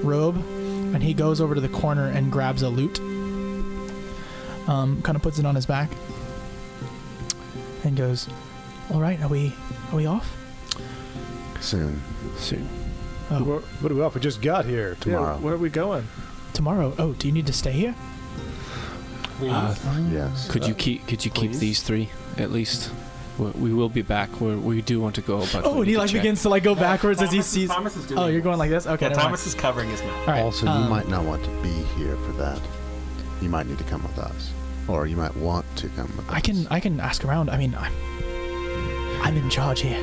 robe, and he goes over to the corner and grabs a lute, kind of puts it on his back, and goes, all right, are we off? Soon. Oh, What are we off? We just got here. Tomorrow. Yeah, where are we going? tomorrow. Oh, do you need to stay here? Yes. Could you keep these three at least? We will be back. We do want to go, but Oh, and he like begins to like go backwards as he sees. Thomas is doing Oh, you're it. going like this? Okay. Yeah, never mind. Thomas is covering his mouth. All right. Also, you might not want to be here for that. You might need to come with us, or you might want to come with us. I can ask around. I mean, I'm in charge here.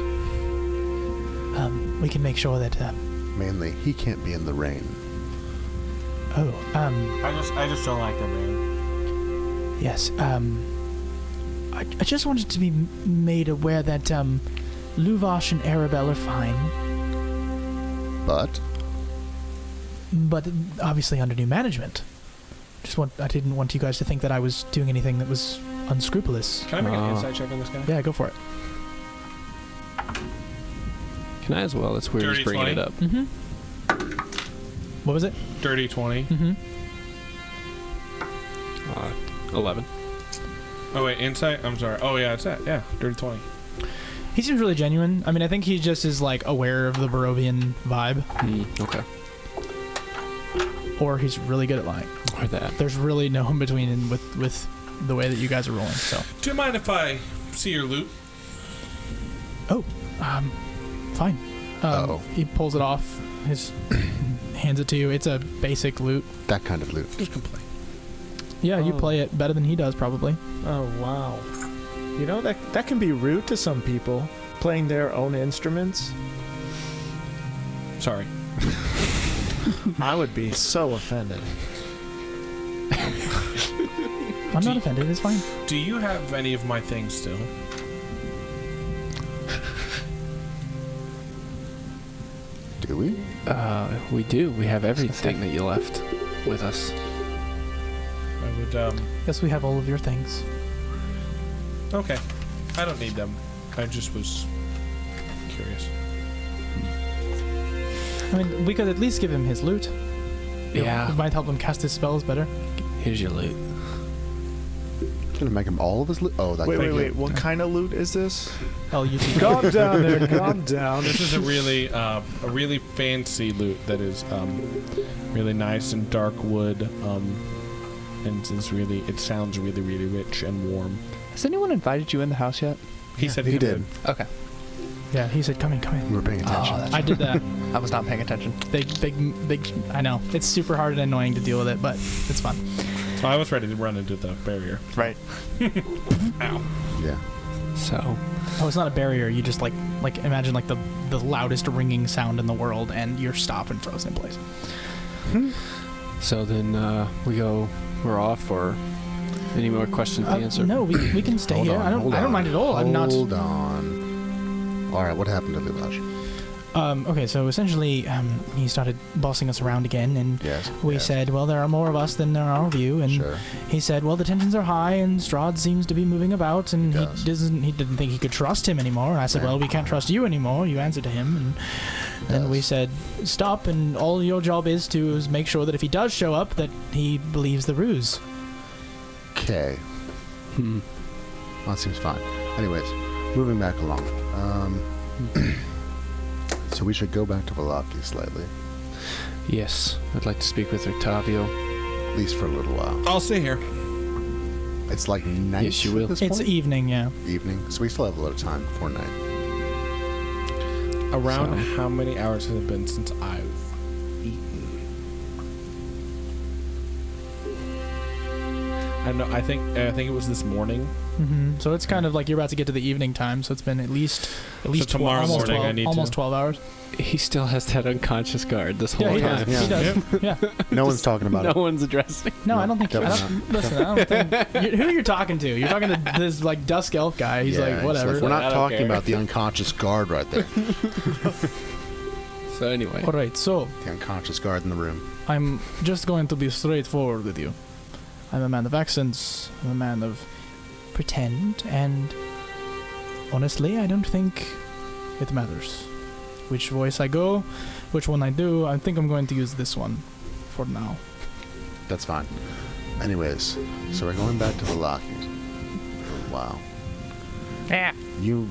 We can make sure that. Mainly, he can't be in the rain. I just don't like the rain. Yes. I just wanted to be made aware that Luvash and Arabelle are fine, But but obviously under new management. I didn't want you guys to think that I was doing anything that was unscrupulous. Can I make an insight check on this guy? Yeah, go for it. Can I as well? It's weird Dirty he's bringing 20. it up. Mm-hmm. What was it? Dirty 20. Mm-hmm. 11. Oh wait, insight. I'm sorry. Oh yeah, it's that. Yeah, dirty 20. He seems really genuine. I mean, I think he just is like aware of the Barovian vibe, Okay. or he's really good at lying. Or that. There's really no in between with the way that you guys are rolling. So, Do you mind if I see your loot? fine. Uh-oh. He pulls it off. Hands it to you. It's a basic loot. that kind of loot. Just complain. Yeah, you Oh. play it better than he does, probably. Oh, wow. You know, that can be rude to some people, playing their own instruments. Sorry. I would be so offended. I'm not offended. It's fine. Do you have any of my things still? Do we? We do. We have everything that you left with us. I would. Yes, we have all of your things. Okay. I don't need them. I just was curious. I mean, we could at least give him his loot. Yeah. It might help him cast his spells better. Here's your loot. Gonna make him all of his loot? Oh, that. Wait. What kind of loot is this? LUT. Calm down there. Calm down. This is a really fancy loot that is really nice and dark wood. And it sounds really, really rich and warm. Has anyone invited you in the house yet? He said He did. Okay. Yeah, he said, "Come in, come We in." were paying attention. that's I did that. I was not paying attention. Big. I know it's super hard and annoying to deal with it, but it's fun. So I was ready to run into the barrier. Right. Ow. Yeah. So, Oh, it's not a barrier. You just like imagine like the loudest ringing sound in the world, and you're stopped and frozen in place. so then we're off, or Any more questions to answer? No, we can stay here. I don't mind at all. I'm not. Hold on. All right, what happened to Village? Okay, so essentially, he started bossing us around again, and Yes. we yes. said, well, there are more of us than there are of you, and Sure. he said, well, the tensions are high, and Strahd seems to be moving about, and He does. he didn't think he could trust him anymore. And I said, Yeah. well, we can't trust you anymore. You answer to him, and then we Yes. said, stop, and all your job is to make sure that if he does show up, that he believes the ruse. Okay. Hmm. Well, that seems fine. Anyways, moving back along. So we should go back to Vallaki slightly, Yes, I'd like to speak with Octavio. at least for a little while. I'll stay here. It's like night. Yes, you will. At this It's point? evening, yeah. Evening, so we still have a little time before night. Around So- how many hours has it been since I've eaten? I know. I think it was this morning. So it's kind of like you're about to get to the evening time, so it's been at least tomorrow almost morning 12, I need almost to. 12 hours. He still has that unconscious guard this whole Yeah, he time. does. Yeah. He does. Yeah. No one's talking about No it. one's addressing. No, I don't think. definitely Listen, I don't think. Who you're talking to? You're talking to this like dusk elf guy. He's Yeah, like, whatever. we're I not don't talking care. about the unconscious guard right there. So anyway, All right, so The unconscious guard in the room. I'm just going to be straightforward with you. I'm a man of accents. I'm a man of pretend, and honestly, I don't think it matters which voice I go, which one I do. I think I'm going to use this one for now. That's fine. Anyways, so we're going back to Vallaki. Wow. Yeah.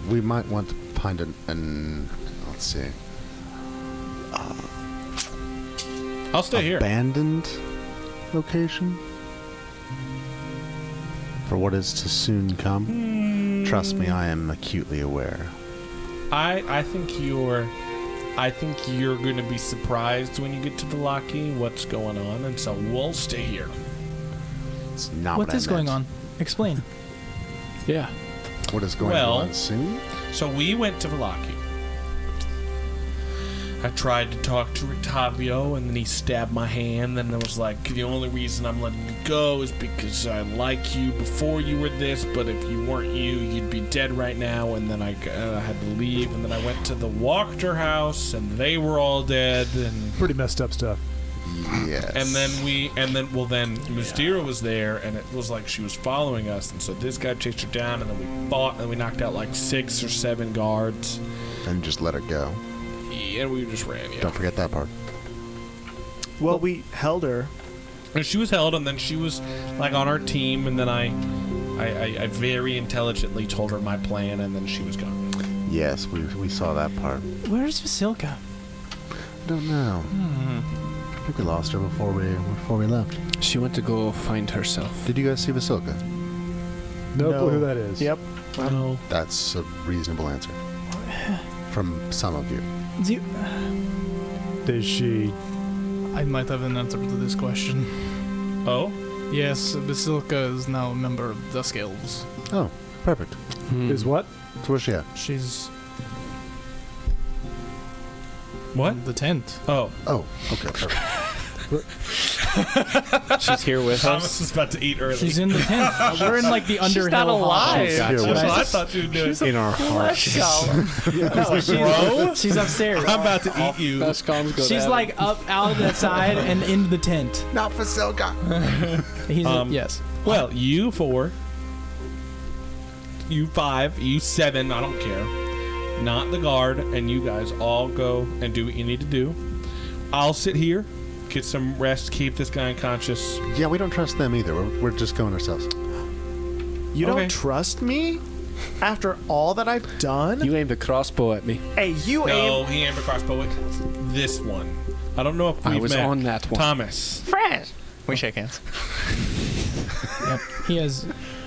We might want to find an let's see, I'll stay here. abandoned location for what is to soon come. Trust me, I am acutely aware. I think you're going to be surprised when you get to Vallaki what's going on, and so we'll stay here. It's not What what is I going meant. on? Explain. yeah. What is going Well- on soon? So we went to Vallaki. I tried to talk to Octavio, and then he stabbed my hand, and I was like, the only reason I'm letting you go is because I like you before you were this, but if you weren't you'd be dead right now, and then I had to leave, and then I went to the Wachter house, and they were all dead, and Pretty messed up stuff. Yes. and then Mustira was there, and it was like she was following us, and so this guy chased her down, and then we fought, and we knocked out like 6 or 7 guards, and just let it go. and we just ran, yeah. Don't forget that part. Well, we held her. And she was held, and then she was like on our team, and then I very intelligently told her my plan, and then she was gone. Yes, we saw that part. Where's Vasilka? Don't know. I think we lost her before we left. She went to go find herself. Did you guys see Vasilka? No, No. clue who that is. Yep. No. That's a reasonable answer. From some of you. Do you- Is she? I might have an answer to this question. Oh, Yes, Vasilka is now a member of Dusk Elves. Oh, perfect. Is what? So where's she at? She's what? in the tent. Oh, Oh, okay, perfect. She's here with Thomas us. is about to eat early. She's in the tent. We're in like the Underhill not Hall. alive. Here That's with what I us. thought you were doing. In our hearts. Bro, She's upstairs. I'm about to eat you. Best comms go She's to like up out of the side and into the tent. Not Vasilka. He's Yes. Well, you 4, you 5, you 7, I don't care. Not the guard, and you guys all go and do what you need to do. I'll sit here, get some rest, keep this guy unconscious. Yeah, we don't trust them either. We're just going ourselves. You Okay. don't trust me? After all that I've done? You aimed a crossbow at me. Hey, you No, aim. he aimed a crossbow at this one. I don't know if we've I was met. on that one. Thomas. Friends. We shake hands. Yep. He has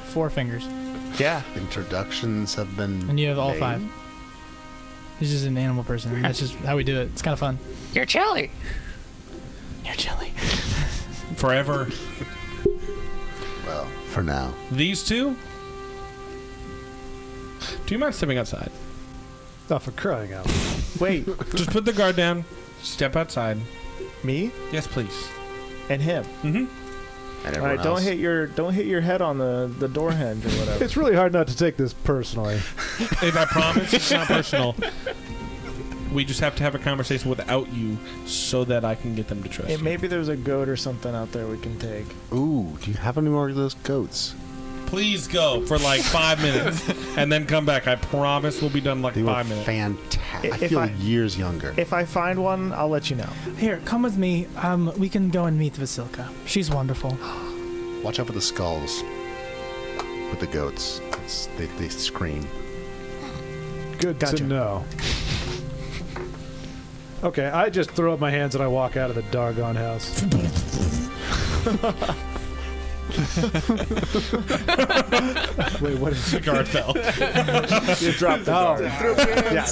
4 fingers, Yeah. Introductions have been and you have all made. 5. He's just an animal person. That's just how we do it. It's kind of fun. You're chilly. You're chilly. Forever. Well, for now. These two? Do you mind stepping outside? Not for crying out. Wait, Just put the guard down. Step outside. me Yes, please. and him. Mm-hmm. And All right, everyone else. don't hit your head on the door hinge or whatever. It's really hard not to take this personally. If I promise, it's not personal. We just have to have a conversation without you so that I can get them to trust Hey, you. maybe there's a goat or something out there we can take. Ooh, do you have any more of those goats? Please go for like 5 minutes and then come back. I promise we'll be done in like They 5 were minutes. fantastic. I If feel I- years younger. If I find one, I'll let you know. Here, come with me. We can go and meet Vasilka. She's wonderful. Watch out for the skulls with the goats. They scream. Good Gotcha. to know. Okay, I just throw up my hands and I walk out of the doggone house. Wait, what is The guard fell. You dropped the Oh, yeah,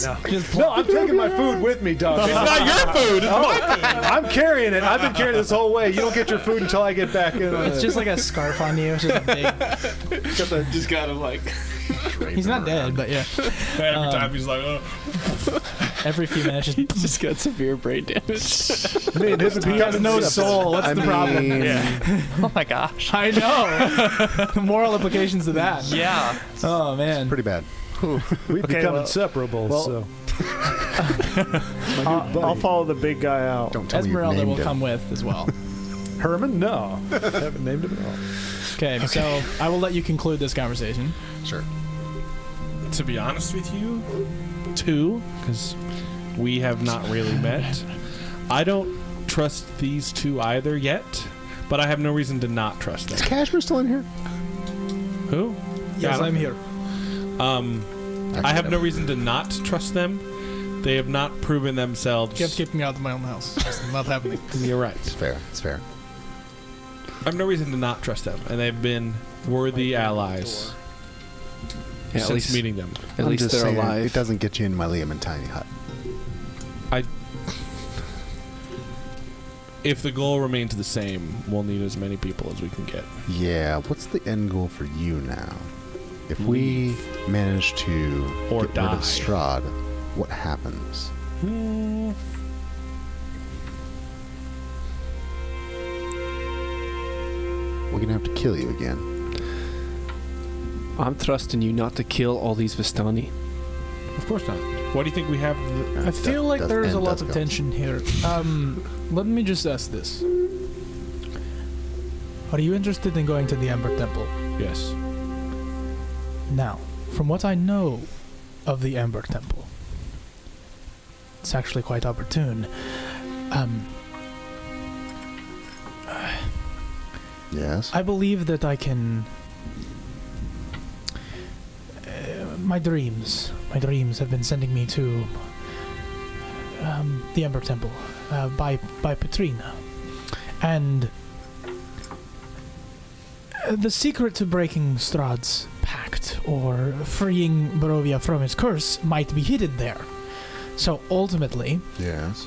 no, I'm taking my food with me, dog. It's not your food. It's my food. I'm carrying it. I've been carrying it this whole way. You don't get your food until I get back in. It's just like a scarf on you. It's just a big. Just gotta like. He's not dead, but yeah. Every time he's like, oh. Every few minutes, just Just got severe brain damage. me and him would he be has no soul. What's the problem? Yeah. Oh my gosh. I know. The moral implications of that. Yeah. Oh man. Pretty bad. We've Okay, become well- inseparable. well- So I'll follow the big guy out. Don't tell me you Esmeralda named will him. come with as well. Herman, no, haven't named him at all. Okay, so I will let you conclude this conversation. Sure. To be honest with you, two, because we have not really met. I don't trust these two either yet, but I have no reason to not trust Is them. Cashmere still in here? Who? Yes, I'm here. I have no reason to not trust them. They have not proven themselves. Kept kicking me out of my own house. It's not happening. You're right. It's fair. It's fair. I have no reason to not trust them, and they've been worthy allies Yeah, since meeting them. At I'm least just they're saying, alive. It doesn't get you in my Liam and Tiny Hut. If the goal remains the same, we'll need as many people as we can get. Yeah. What's the end goal for you now? If we manage to Or get rid die. of Strahd, what happens? We're gonna have to kill you again. I'm trusting you not to kill all these Vistani. Of course not. What do you think we have? I feel like does- there's a and lot does of go. tension here. Let me just ask this. Are you interested in going to the Ember Temple? Yes. Now, from what I know of the Ember Temple, it's actually quite opportune. Yes. I believe that I can. My dreams have been sending me to the Ember Temple by Petrina, and the secret to breaking Strahd's pact or freeing Barovia from his curse might be hidden there. So ultimately, Yes.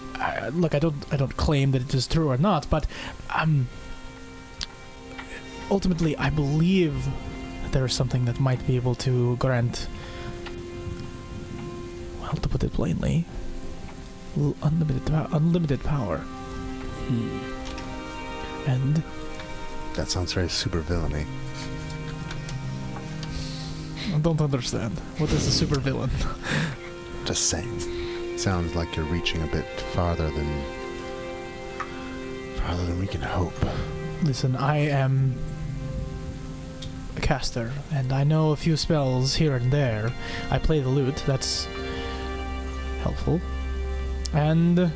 look, I don't claim that it is true or not, but ultimately, I believe there is something that might be able to grant, well, to put it plainly, unlimited power. And That sounds very super villainy. I don't understand. What is a super villain? Just saying. Sounds like you're reaching a bit farther than we can hope. Listen, I am a caster, and I know a few spells here and there. I play the lute, that's helpful. And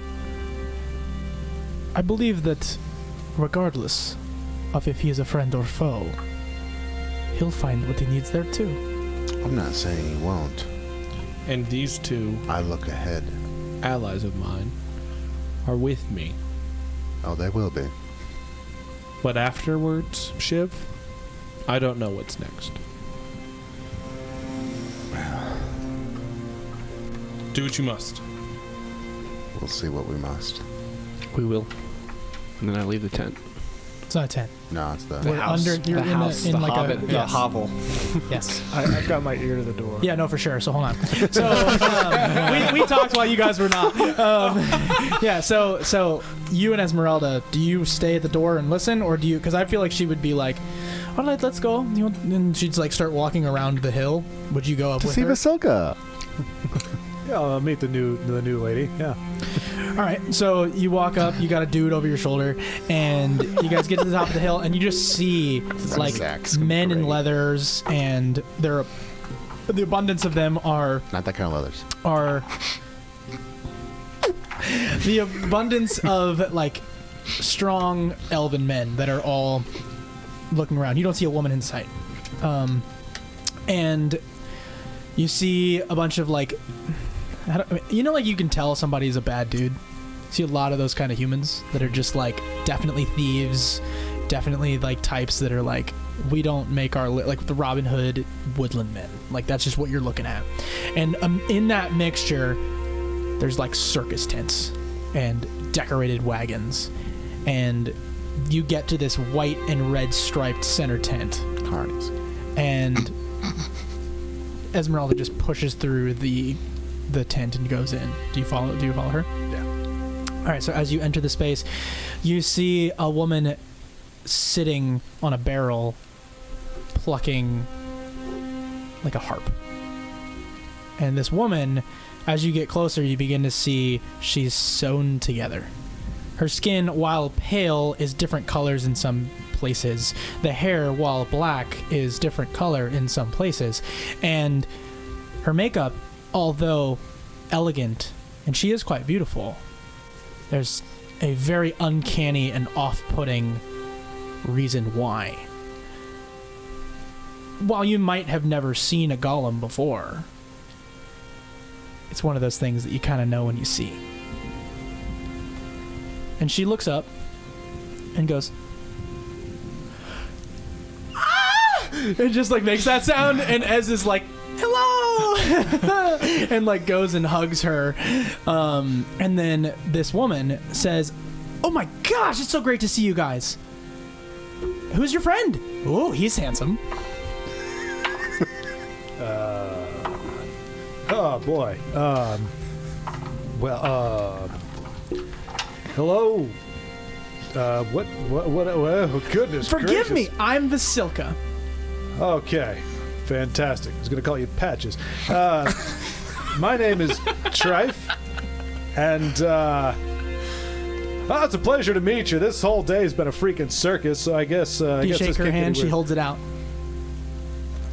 I believe that regardless of if he is a friend or foe, he'll find what he needs there too. I'm not saying he won't. And these two I look ahead. allies of mine are with me. Oh, they will be. But afterwards, Shiv, I don't know what's next. Do what you must. We'll see what we must. We will. And then I leave the tent. not a tent. No, it's the. We're house. under. You're The in, house, in the like hobbit, a the hovel. Yes. I've got my ear to the door. Yeah, no, for sure. So hold on. So we talked while you guys were not. Yeah. So you and Esmeralda, do you stay at the door and listen, or do you? Because I feel like she would be like, "All right, let's go." And she'd like start walking around the hill. Would you go up To with see her? Vasilka. Yeah, I'll meet the new lady. Yeah. All right, so you walk up, you got a dude over your shoulder, and you guys get to the top of the hill, and you just see like Zach's men in great. leathers, and the abundance of them are Not that kind of leathers. the abundance of like strong elven men that are all looking around. You don't see a woman in sight, and you see a bunch of like. Like you can tell somebody's a bad dude. See a lot of those kind of humans that are just like definitely thieves, definitely like types that are like we don't make our like the Robin Hood woodland men. Like that's just what you're looking at. And in that mixture, there's like circus tents and decorated wagons, and you get to this white and red striped center tent, Carnies. and Esmeralda just pushes through the tent and goes in. Do you follow her? Yeah. All right, so as you enter the space, you see a woman sitting on a barrel plucking like a harp. And this woman, as you get closer, you begin to see she's sewn together. Her skin, while pale, is different colors in some places. The hair, while black, is different color in some places. And her makeup, although elegant, and she is quite beautiful, there's a very uncanny and off-putting reason why. While you might have never seen a golem before, it's one of those things that you kind of know when you see. And she looks up and goes, "Ah!" and just like makes that sound, and Ez is like, "Hello!" and like goes and hugs her. And then this woman says, "Oh my gosh, it's so great to see you guys. Who's your friend?" "Oh, he's handsome." Oh boy. Hello. What? Goodness Forgive gracious. me, I'm Vasilka. Okay. Fantastic. I was going to call you Patches. My name is Trife, and it's a pleasure to meet you. This whole day's been a freaking circus, so I guess You shake her hand, she holds it out.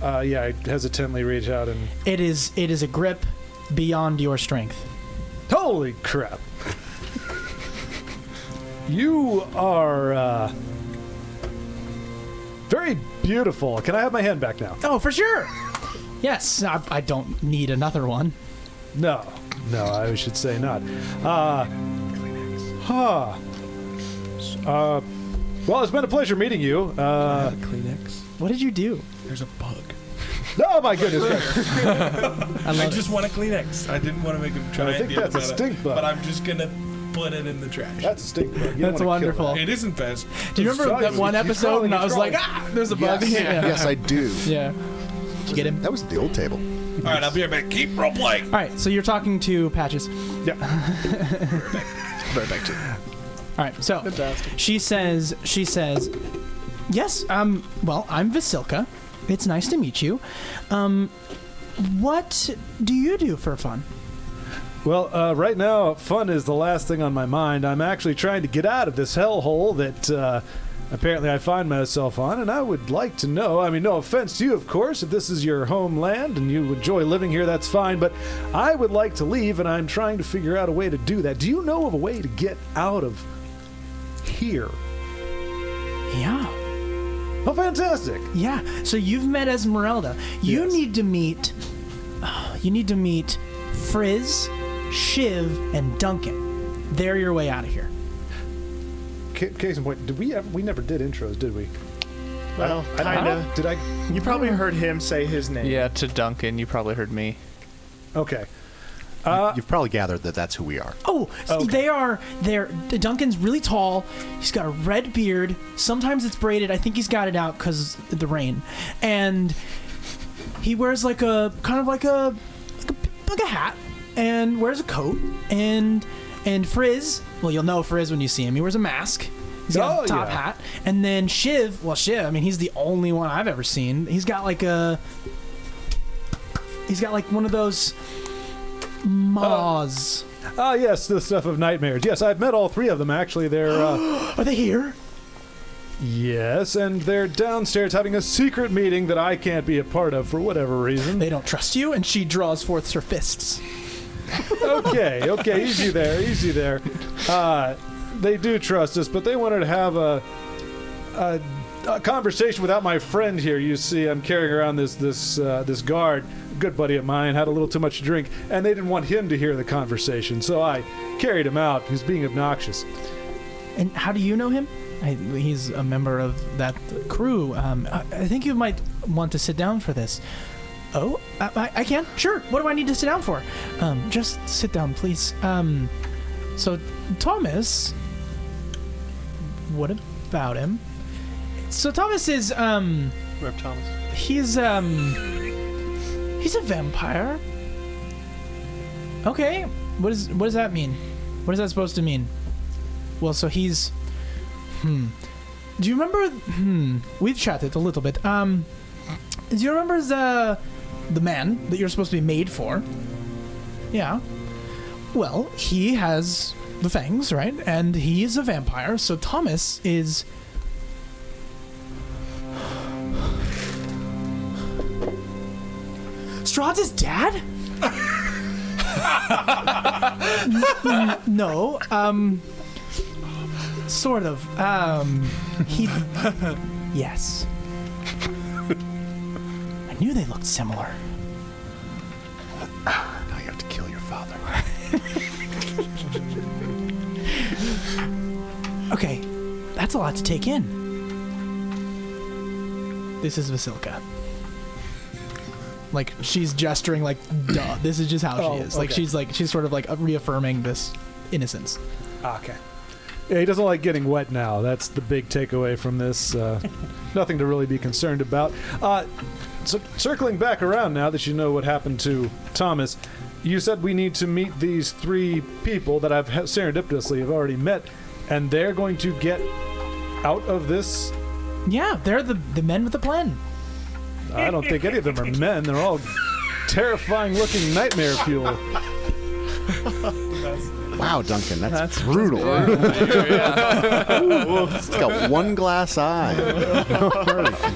Yeah, I hesitantly reach out and... It is a grip beyond your strength. Holy crap. You are, very beautiful. Can I have my hand back now? Oh, for sure. Yes, I don't need another one. No, I should say not. Well, it's been a pleasure meeting you. Kleenex. What did you do? There's a bug. Oh my goodness gracious. I just want a Kleenex. I didn't want to make him try. I think and deal that's a with it, stink bug. But I'm just gonna put it in the trash. That's a stink bug. You don't That's wanna kill wonderful. that. It isn't fast. Do you remember that one episode when I was like, there's a bug? Yes, Yeah. yes, I do. Yeah. Did you get him? That was at the old table. All right, I'll be right back. Keep role playing. All right, so you're talking to Patches. Yeah. Right back to it. All right, so she says, yes, well, I'm Vasilka. It's nice to meet you. What do you do for fun? Well, right now, fun is the last thing on my mind. I'm actually trying to get out of this hellhole that apparently I find myself on, and I would like to know, I mean, no offense to you, of course, if this is your homeland and you enjoy living here, that's fine, but I would like to leave, and I'm trying to figure out a way to do that. Do you know of a way to get out of here? Yeah. Oh, fantastic. Yeah. So you've met Esmeralda. You Yes. need to meet. You need to meet Frizz, Shiv, and Duncan. They're your way out of here. Case in point, we never did intros, did we? Well, I don't kinda. know. Did I? You probably heard him say his name. Yeah, to Duncan, you probably heard me. Okay. You've probably gathered that that's who we are. Oh, they're Duncan's really tall. He's got a red beard. Sometimes it's braided. I think he's got it out because of the rain. And he wears like a hat and wears a coat. And Frizz, well, you'll know Frizz when you see him. He wears a mask. He's got a top hat. And then Shiv, I mean, he's the only one I've ever seen. He's got like one of those maws. Yes, the stuff of nightmares. Yes, I've met all three of them, actually. They're, Are they here? Yes, and they're downstairs having a secret meeting that I can't be a part of for whatever reason. They don't trust you, and she draws forth her fists. Okay, easy there. They do trust us, but they wanted to have a conversation without my friend here. You see, I'm carrying around this guard, good buddy of mine, had a little too much to drink, and they didn't want him to hear the conversation, so I carried him out. He's being obnoxious. And how do you know him? He's a member of that crew. I think you might want to sit down for this. Oh, I can? Sure. What do I need to sit down for? Just sit down, please. So, Thomas... What about him? So Thomas is, Rep Thomas. He's a vampire. Okay. What does that mean? What is that supposed to mean? Well, so he's... Do you remember... We've chatted a little bit. Do you remember the man that you're supposed to be made for? Yeah. Well, he has the fangs, right? And he's a vampire, so Thomas is... Strahd's dad? No, sort of. He... Yes. I knew they looked similar. Now you have to kill your father. Okay, that's a lot to take in. This is Vasilka. Like, she's gesturing like, duh, this is just how she is. Like, okay. she's sort of like reaffirming this innocence. Okay. Yeah, he doesn't like getting wet now. That's the big takeaway from this. Nothing to really be concerned about. So circling back around now that you know what happened to Thomas, you said we need to meet these three people that I've serendipitously have already met, and they're going to get out of this? Yeah, they're the men with the Plen. I don't think any of them are men. They're all terrifying-looking nightmare fuel. Wow, Duncan, that's brutal. It's got one glass eye.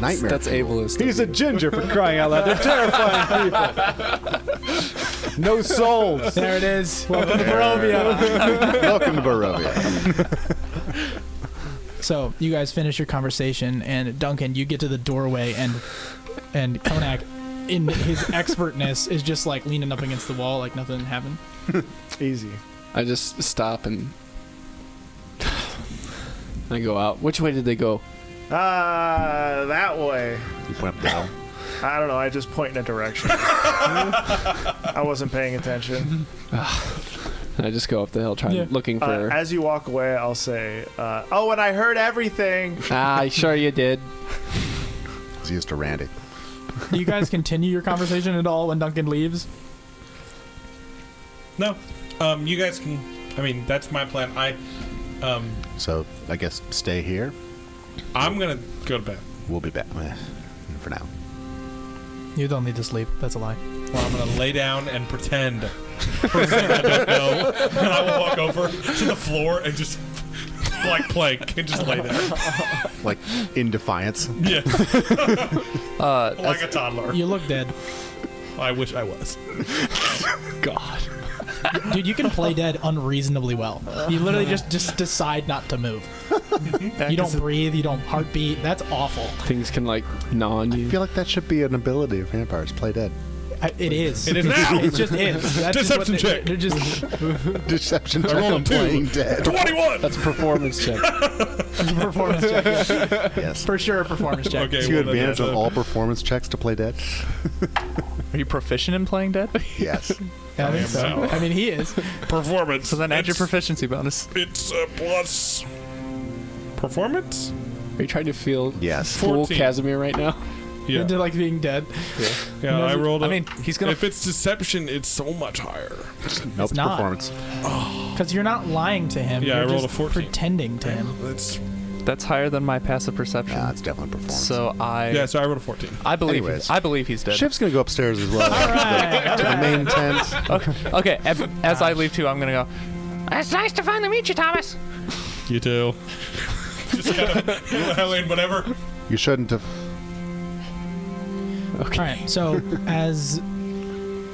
Nightmare. That's ableist. He's a ginger, for crying out loud. They're terrifying people. No souls. There it is. Welcome to Barovia. Welcome to Barovia. So you guys finish your conversation, and Duncan, you get to the doorway, and Konak, in his expertness, is just like leaning up against the wall like nothing happened. Easy. I just stop and I go out. Which way did they go? That way. You went down. I don't know. I just point in a direction. I wasn't paying attention. I just go up the hill looking for... as you walk away, I'll say, oh, and I heard everything. Sure you did. He's used to Randy. Do you guys continue your conversation at all when Duncan leaves? No. You guys can... I mean, that's my plan. So, I guess stay here. I'm going to go to bed. We'll be back for now. You don't need to sleep. That's a lie. Well, I'm going to lay down and pretend for a thing I don't know. And I will walk over to the floor and just, like, plank and just lay there. Like, in defiance? Yes. Like a toddler. You look dead. I wish I was. God. Dude, you can play dead unreasonably well. You literally just decide not to move. You don't breathe, you don't heartbeat. That's awful. Things can, like, gnaw on you. I feel like that should be an ability of vampires. Play dead. It is. It is now. It just is. That's Deception just what check. They're just Deception I check rolled a on 2. playing dead. 21. That's a performance check. a performance check. Yes. For sure, a performance check. Okay. Do you well, then advantage that's on all performance checks to play dead? Are you proficient in playing dead? Yes. Yeah, I think so. so. I mean, he is. performance. So then add your It's- proficiency bonus. It's plus performance. Are you trying to feel Yes. full 14. Casimir right now? Yeah. Into like being dead. Yeah. I rolled. I mean, he's gonna. if it's deception, it's so much higher. Nope. not. Performance. Because you're not lying to him. Yeah, you're I rolled just a 14. pretending to him. It's That's higher than my passive perception. Yeah, it's definitely performance. So yeah. So I rolled a 14. I believe. Anyways. I believe he's dead. Shiv's gonna go upstairs as well. All right. To the main tent. Okay. As I leave too, I'm gonna go. It's nice to finally meet you, Thomas. You too. Just kind of Helen, whatever. You shouldn't have. All right. So as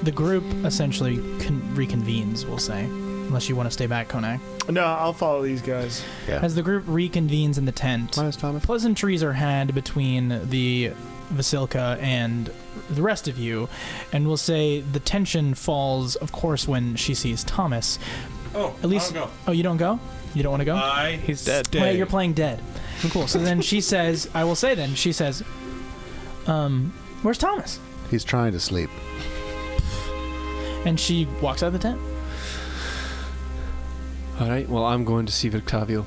the group essentially reconvenes, we'll say, unless you want to stay back, Konak. No, I'll follow these guys. Yeah. As the group reconvenes in the tent, Minus Thomas. pleasantries are had between the Vasilka and the rest of you, and we'll say the tension falls, of course, when she sees Thomas. Oh, At least, I don't go. oh, you don't go? You don't want to go? He's dead. stay. Wait, you're playing dead. Cool. So then she says, I will say then, she says, where's Thomas? He's trying to sleep. And she walks out of the tent. All right. Well, I'm going to see Victavio.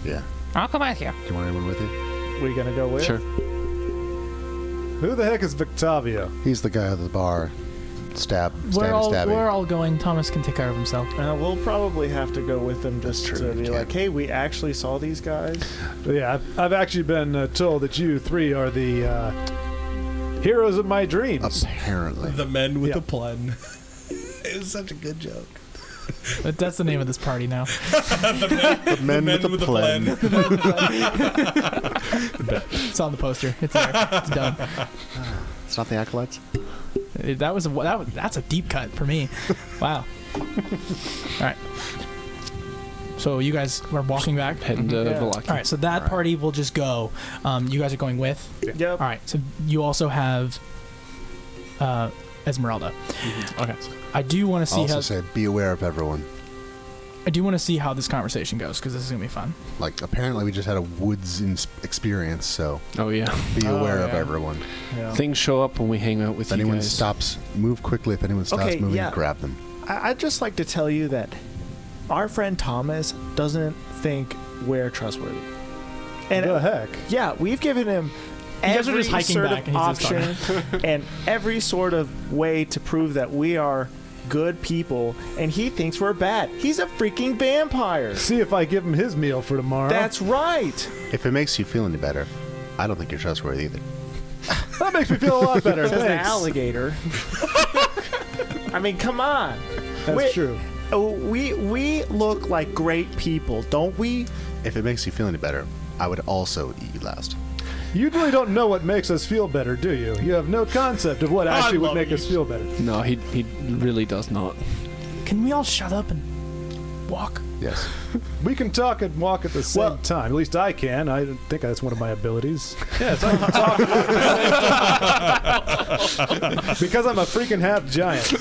Yeah. I'll come with you. Do you want anyone with you? We gonna go with? Sure. Who the heck is Victavio? He's the guy at the bar. We're Stabby. all going. Thomas can take care of himself. We'll probably have to go with them just That's to true, be you like, can't. hey, we actually saw these guys. Yeah, I've actually been told that you three are the heroes of my dreams. Apparently. The men with Yeah. the plen. It was such a good joke. But that's the name of this party now. The men with the plan. It's on the poster. It's there. It's done. It's not the acolytes. That's a deep cut for me. Wow. All right. So you guys are walking back. Heading to Yeah. Vallaki. All right. So that party will just go. You guys are going with. Yep. All right. So you also have Esmeralda. Okay. I do want to see Also how. say, be aware of everyone. I do want to see how this conversation goes because this is gonna be fun. Like, apparently we just had a woods experience, so Oh yeah. be aware of yeah. everyone. Yeah. Things show up when we hang out with If you anyone guys. stops, move quickly. If anyone stops Okay, moving, yeah. grab them. I'd just like to tell you that our friend Thomas doesn't think we're trustworthy. And the heck? yeah, we've given him You guys are every just hiking sort back of and he's just option and every sort of way to prove that we are good people, and he thinks we're bad. He's a freaking vampire. See if I give him his meal for tomorrow. That's right. If it makes you feel any better, I don't think you're trustworthy either. That makes me feel a lot better. Says the Thanks. alligator. I mean, come on. That's true. We look like great people, don't we? If it makes you feel any better, I would also eat you last. You really don't know what makes us feel better, do you? You have no concept of what actually would make us feel better. No, he really does not. Can we all shut up and walk? Yes. We can talk and walk at the same Well- time. At least I can. I think that's one of my abilities. Yes, I can talk and walk at the same time. Because I'm a freaking half giant.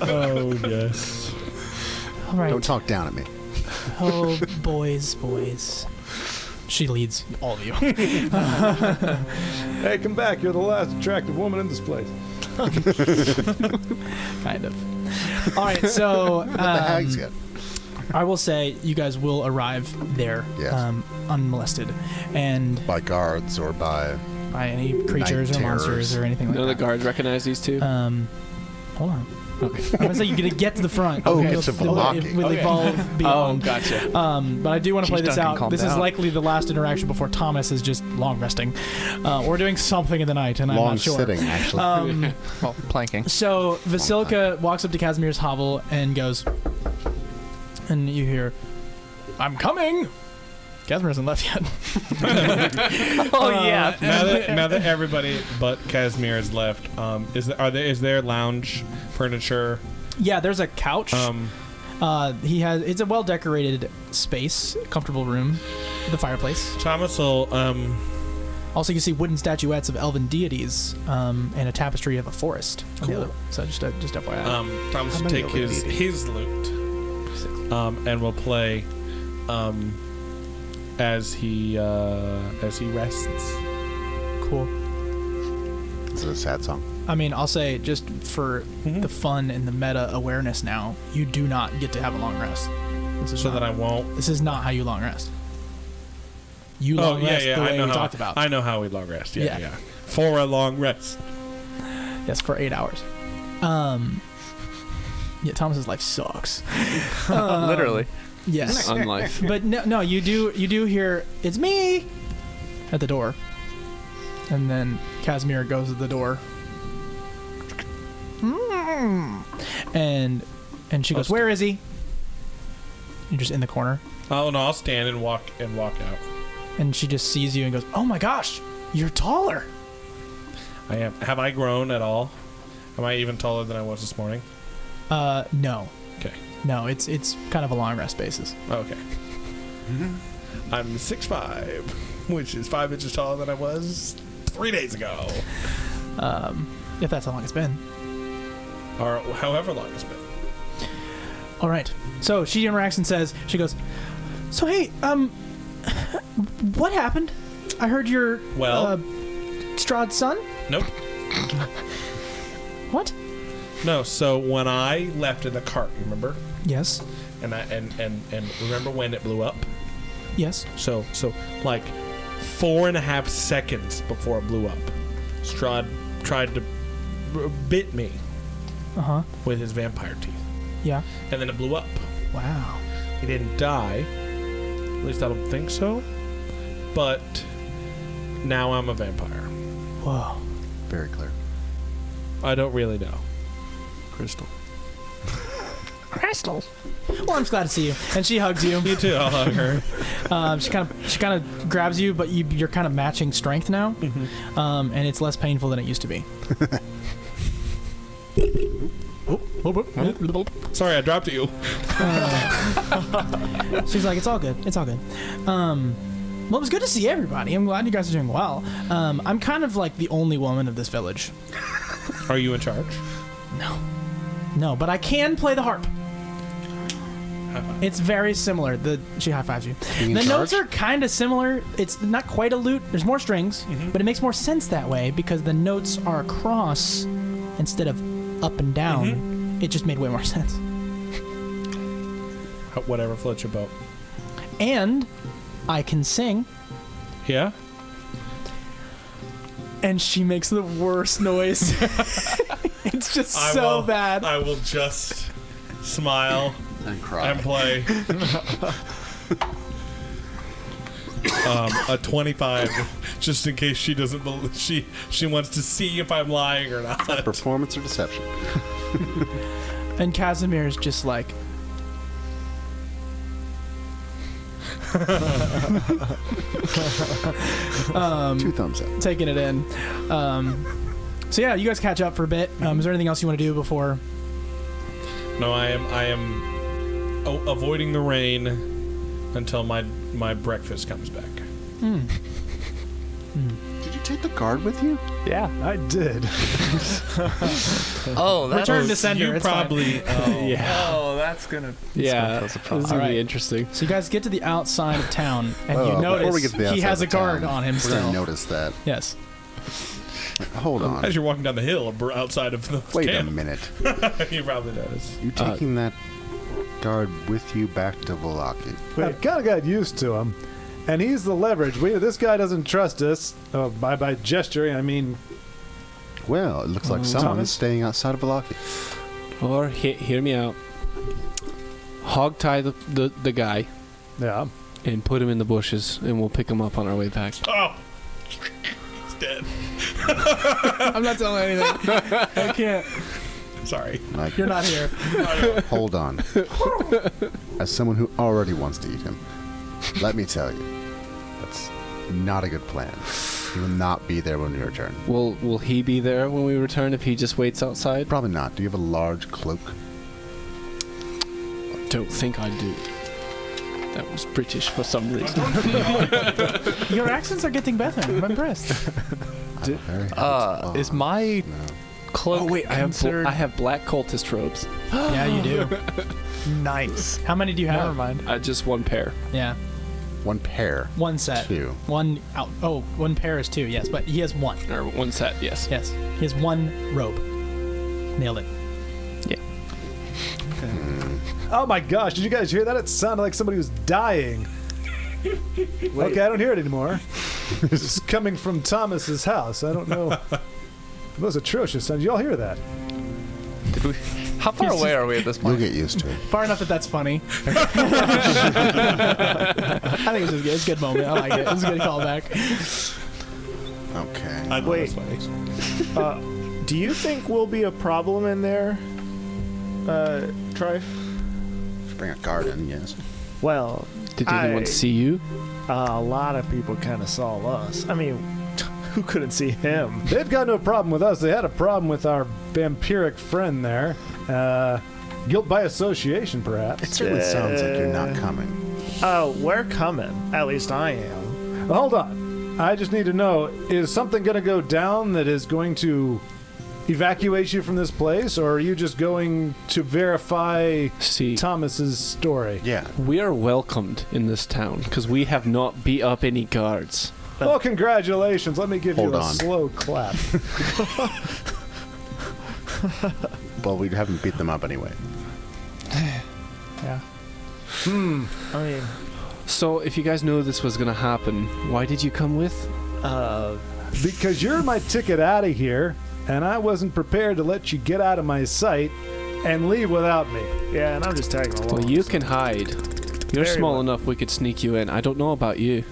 Oh yes. All right. Don't talk down at me. Oh, boys. She leads all of you. Hey, come back. You're the last attractive woman in this place. Kind of. All right, so What the hags get? I will say you guys will arrive there Yes. unmolested and By guards or by... by any creatures or Night monsters terrors. or anything like None of the that. guards recognize these two. Hold on. Okay. I'm gonna say you're gonna get to the front. Oh, You'll- get to Vallaki. We'll Okay. evolve Oh, beyond. gotcha. But I do want to play Jeez, this Duncan, out. calm This is down. likely the last interaction before Thomas is just long resting, or doing something in the night, and I'm Long not sure. sitting, actually. Well, planking. So Vasilka walks up to Casimir's hovel and goes, and you hear, "I'm coming." Casimir hasn't left yet. Oh yeah. Now that everybody but Casimir is left, is there lounge furniture? Yeah, there's a couch. It's a well decorated space, comfortable room, with a fireplace. Thomas will Also, you can see wooden statuettes of elven deities and a tapestry of a forest. on the Cool. other- So just FYI. Thomas How will many take are we his loot, and we'll play as he rests. Cool. Is it a sad song? I mean, I'll say just for Mhm. the fun and the meta awareness now, you do not get to have a long rest. This is So not, that I won't. This is not how you long rest. You long rest the way I know we how. talked about. I know how we long rest. Yeah. Yeah. For a long rest. Yes, for 8 hours. Yeah, Thomas's life sucks. Literally. Yes. Unlife. But no, you do hear "It's me" at the door, and then Casimir goes to the door, and she goes, "Where is he?" You're just in the corner, Oh no, I'll stand and walk out. and she just sees you and goes, "Oh my gosh, you're taller." I am. Have I grown at all? Am I even taller than I was this morning? No, Okay. no, it's kind of a long rest basis. Okay. I'm 6'5", which is 5 inches taller than I was 3 days ago, If that's how long it's been. or however long it's been. All right. So she interacts and says, she goes, "So hey, what happened? I heard you're Well- Strahd's son. Nope. What? No. So when I left in the cart, remember, Yes. and remember when it blew up? Yes. So like 4.5 seconds before it blew up, Strahd tried to bit me Uh huh. with his vampire teeth, Yeah. and then it blew up. Wow. He didn't die. At least I don't think so. But now I'm a vampire. Whoa. Very clear. I don't really know. Crystal. Crystals. Well, I'm just glad to see you. And she hugs you. You too. I'll hug her. She kind of grabs you, but you're kind of matching strength now, and it's less painful than it used to be. Sorry, I dropped you. She's like, "It's all good. It's all good." Well, it was good to see everybody. I'm glad you guys are doing well. I'm kind of like the only woman of this village. Are you in charge? No, but I can play the harp. It's very similar. She high fives you. Being in The notes charge? are kind of similar. It's not quite a lute. There's more strings, but it makes more sense that way because the notes are across instead of up and down. It just made way more sense. Whatever floats your boat. And I can sing. Yeah? And she makes the worst noise. It's just so bad. I will just smile And cry. and play. A 25, just in case she doesn't believe, she wants to see if I'm lying or not. Performance or deception? And Casimir's just like, Two thumbs up. taking it in. So yeah, you guys catch up for a bit. Is there anything else you want to do before? No, I am avoiding the rain until my breakfast comes back. Did you take the guard with you? Yeah. I did. Oh, that's Return to sender. You It's fine. probably. Yeah. Oh, that's gonna. Yeah. cause a This problem. is gonna Alright. be interesting. So you guys get to the outside of town, and Well, you before we notice get to the he outside has a of town, guard on him We're still. gonna notice that. Yes. Hold on. As you're walking down the hill outside of the Wait a camp, minute. you probably notice. You taking that guard with you back to Vallaki? I kind of got used to him, and he's the leverage. This guy doesn't trust us. By gesturing, I mean, Well, it looks like someone Thomas? is staying outside of Vallaki. Or hear me out. Hog tie the guy yeah. and put him in the bushes, and we'll pick him up on our way back. Oh, he's dead. I'm not telling anything. I can't. Sorry. Like, You're not here. hold on. As someone who already wants to eat him, let me tell you, that's not a good plan. He will not be there when we return. Will he be there when we return if he just waits outside? Probably not. Do you have a large cloak? Don't think I do. That was British for some reason. Your accents are getting better. I'm impressed. Is my cloak Oh wait, I considered... have black cultist robes. Yeah, you do. Nice. How many do you have? Never mind. Just one pair. Yeah, One pair. one set. Two. One out. Oh, one pair is 2. Yes, but he has 1. Or one set, yes. Yes, he has 1 robe. Nailed it. Oh my gosh, did you guys hear that? It sounded like somebody was dying. Okay, I don't hear it anymore. This is coming from Thomas's house. I don't know. It was atrocious. Did you all hear that? Did we... How far away are we at this You'll point? get used to it. Far enough that that's funny. I think it's just good. It's a good moment. I like it. It's a good callback. Okay. I Wait. Do you think we'll be a problem in there, Trife? If you bring a guard in, yes. Well, Did anyone see you? a lot of people kind of saw us. I mean, who couldn't see him? They've got no problem with us. They had a problem with our vampiric friend there. Guilt by association, perhaps. It certainly sounds like you're not coming. Oh, we're coming. At least I am. Well, hold on. I just need to know, is something going to go down that is going to evacuate you from this place, or are you just going to verify See, Thomas's story? Yeah. we are welcomed in this town because we have not beat up any guards. Well, congratulations. Let me give Hold you a on. slow clap. Well, we haven't beat them up anyway. Yeah. I mean, So, if you guys knew this was gonna happen, why did you come with? Because you're my ticket out of here, and I wasn't prepared to let you get out of my sight and leave without me. yeah, and I'm just tagging along. Well, you can hide. You're Very small well. enough we could sneak you in. I don't know about you.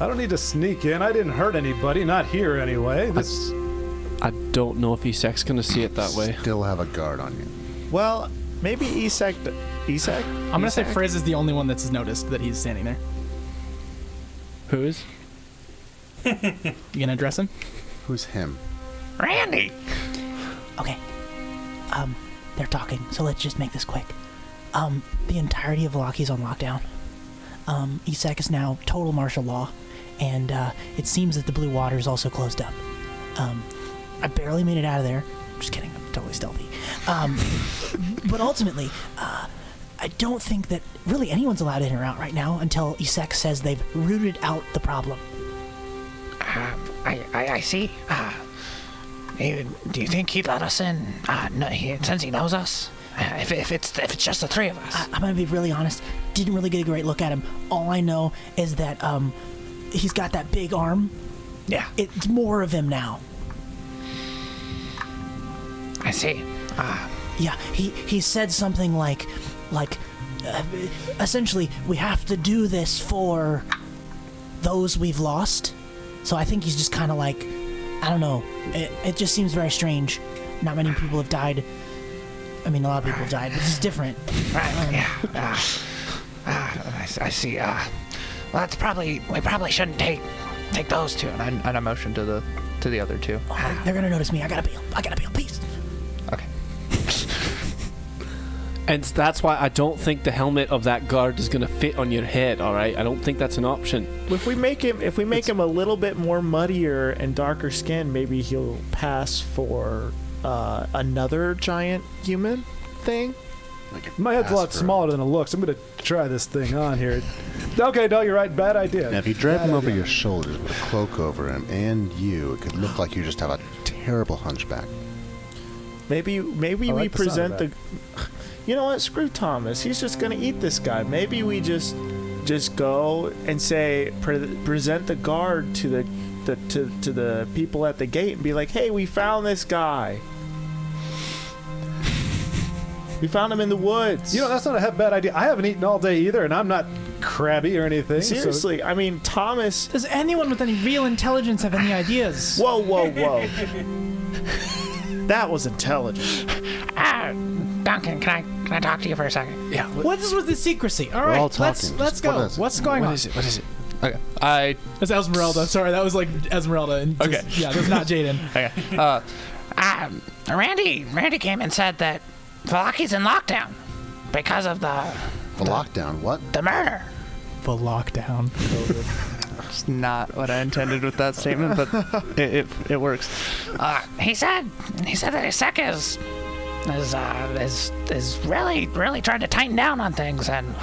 I don't need to sneak in. I didn't hurt anybody, not here anyway. This I don't know if Isek's gonna see it that way. Still have a guard on you. Well, maybe Isak. Isak? I'm gonna say Frizz is the only one that's noticed that he's standing there. Who is? You gonna address him? Who's him? Randy! Okay. They're talking, so let's just make this quick. The entirety of Vallaki's on lockdown. Isak is now total martial law, and it seems that the Blue Water is also closed up. I barely made it out of there. Just kidding, I'm totally stealthy. But ultimately, I don't think that really anyone's allowed in or out right now until Isak says they've rooted out the problem. I see. Do you think he'd let us in? No, since he knows us? If it's just the 3 of us. I'm gonna be really honest. Didn't really get a great look at him. All I know is that he's got that big arm. Yeah, It's more of him now. I see. Yeah, he said something like, essentially, we have to do this for those we've lost. So I think he's just kind of like, I don't know. It just seems very strange. Not many people have died. I mean, a lot of people have died, but it's different. Right. Yeah. I see. Well, that's probably we probably shouldn't take those 2. And I motion to the other 2. Oh, they're gonna notice me. I gotta bail. Please. Okay. And that's why I don't think the helmet of that guard is gonna fit on your head. All right, I don't think that's an option. If we make him a little bit more muddier and darker skin, maybe he'll pass for another giant human thing. my head's a lot smaller than it looks. I'm going to try this thing on here. Okay, no, you're right. Bad idea. Now, if you drag him over your shoulders with a cloak over him and you, it could look like you just have a terrible hunchback. Maybe we like the sound present of the. You know what? Screw Thomas. He's just gonna eat this guy. Maybe we just go and say present the guard to the people at the gate and be like, hey, we found this guy. We found him in the woods. You know, that's not a bad idea. I haven't eaten all day either, and I'm not crabby or anything. so- Seriously, I mean, Thomas. Does anyone with any real intelligence have any ideas? Whoa. That was intelligent. Duncan, can I talk to you for a second? Yeah. What is with the secrecy? All We're right, all let's talking. let's What go. is it? What's going on? What is it? Okay. It's Esmeralda. Sorry, that was like Esmeralda. And just- Okay. Yeah, that's not Jaden. Okay. Randy came and said that Vallaki's in lockdown because of The lockdown, what? the murder. a lockdown. It's not what I intended with that statement, but it works. He said that his sec is really trying to tighten down on things, and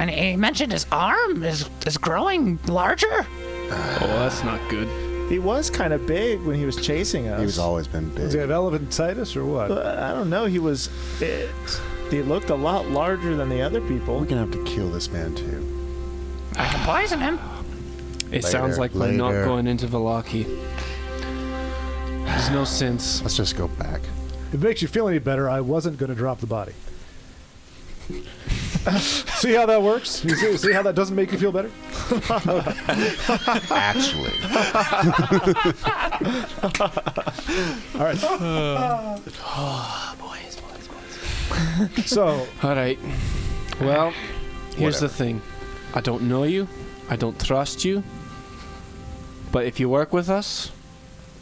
he mentioned his arm is growing larger. Oh, that's not good. He was kind of big when he was chasing us. He's always been big. Does he have elephantitis or what? I don't know. He looked a lot larger than the other people. We're gonna have to kill this man too. I can poison him. It sounds like we're not going into Vallaki. There's no sense. Let's just go back. If it makes you feel any better, I wasn't going to drop the body. See how that works? You see how that doesn't make you feel better? Actually. All right. Boys. So, All right. Well, here's the thing. I don't know you. I don't trust you. But if you work with us,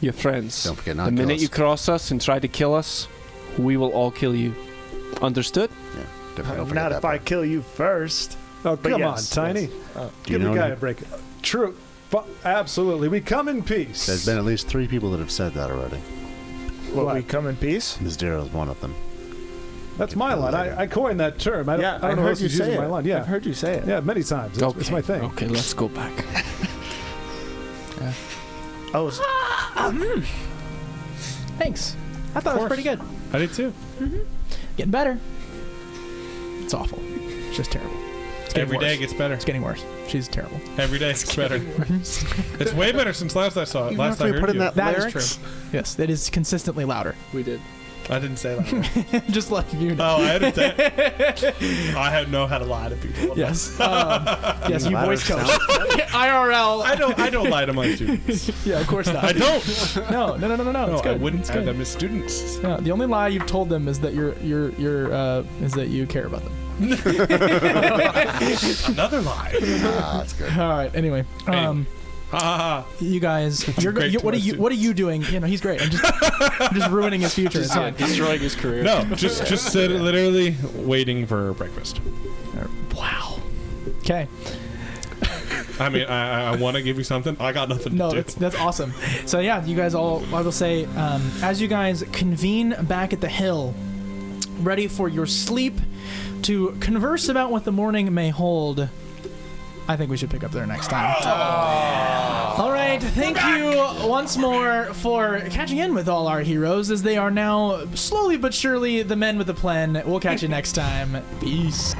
you're friends. Don't forget not the to kill minute us. you cross us and try to kill us, we will all kill you. Understood? Yeah, definitely don't forget Not that if I part. kill you first. oh, But come yes, on, Tiny. yes. Give you the know guy him? a break. True. Absolutely. We come in peace. There's been at least 3 people that have said that already. What, we come in peace? Ms. Darrow's one of them. That's my line. I coined that term. I don't know who heard else you is say using it. my line. Yeah. I've heard you say it. Yeah, many times. It's my thing. Okay, let's go back. Oh, Thanks. I thought it was pretty good. I did too. Getting better. It's awful. It's just terrible. It's getting Every day worse. gets better. It's getting worse. She's terrible. Every day gets better. It's way better since last I saw it. Even Last after I we heard put in you. that That is lyrics? true. Yes, it is consistently louder. We did. I didn't say that. Just like you know. Oh, I didn't say it. I know how to lie to people. Yes. Yes, you Louder voice coach. sound. IRL. I don't lie to my students. Yeah, of course not. I don't. No. No, It's I good. wouldn't It's have good. them as students. Yeah, the only lie you've told them is that is that you care about them. Another lie. That's good. All right. Anyway, Ha ha ha. you guys, great to what are my you doing? You know, he's great. I'm just ruining his future. It's fine. Destroying his career. No, just sit literally waiting for breakfast. Wow. Okay. I mean, I want to give you something. I got nothing No, to do. that's awesome. So yeah, you guys all, I will say, as you guys convene back at the hill, ready for your sleep, to converse about what the morning may hold, I think we should pick up there next time. All right, thank you once more for catching in with all our heroes, as they are now slowly but surely the men with the Plen. We'll catch you next time. Peace.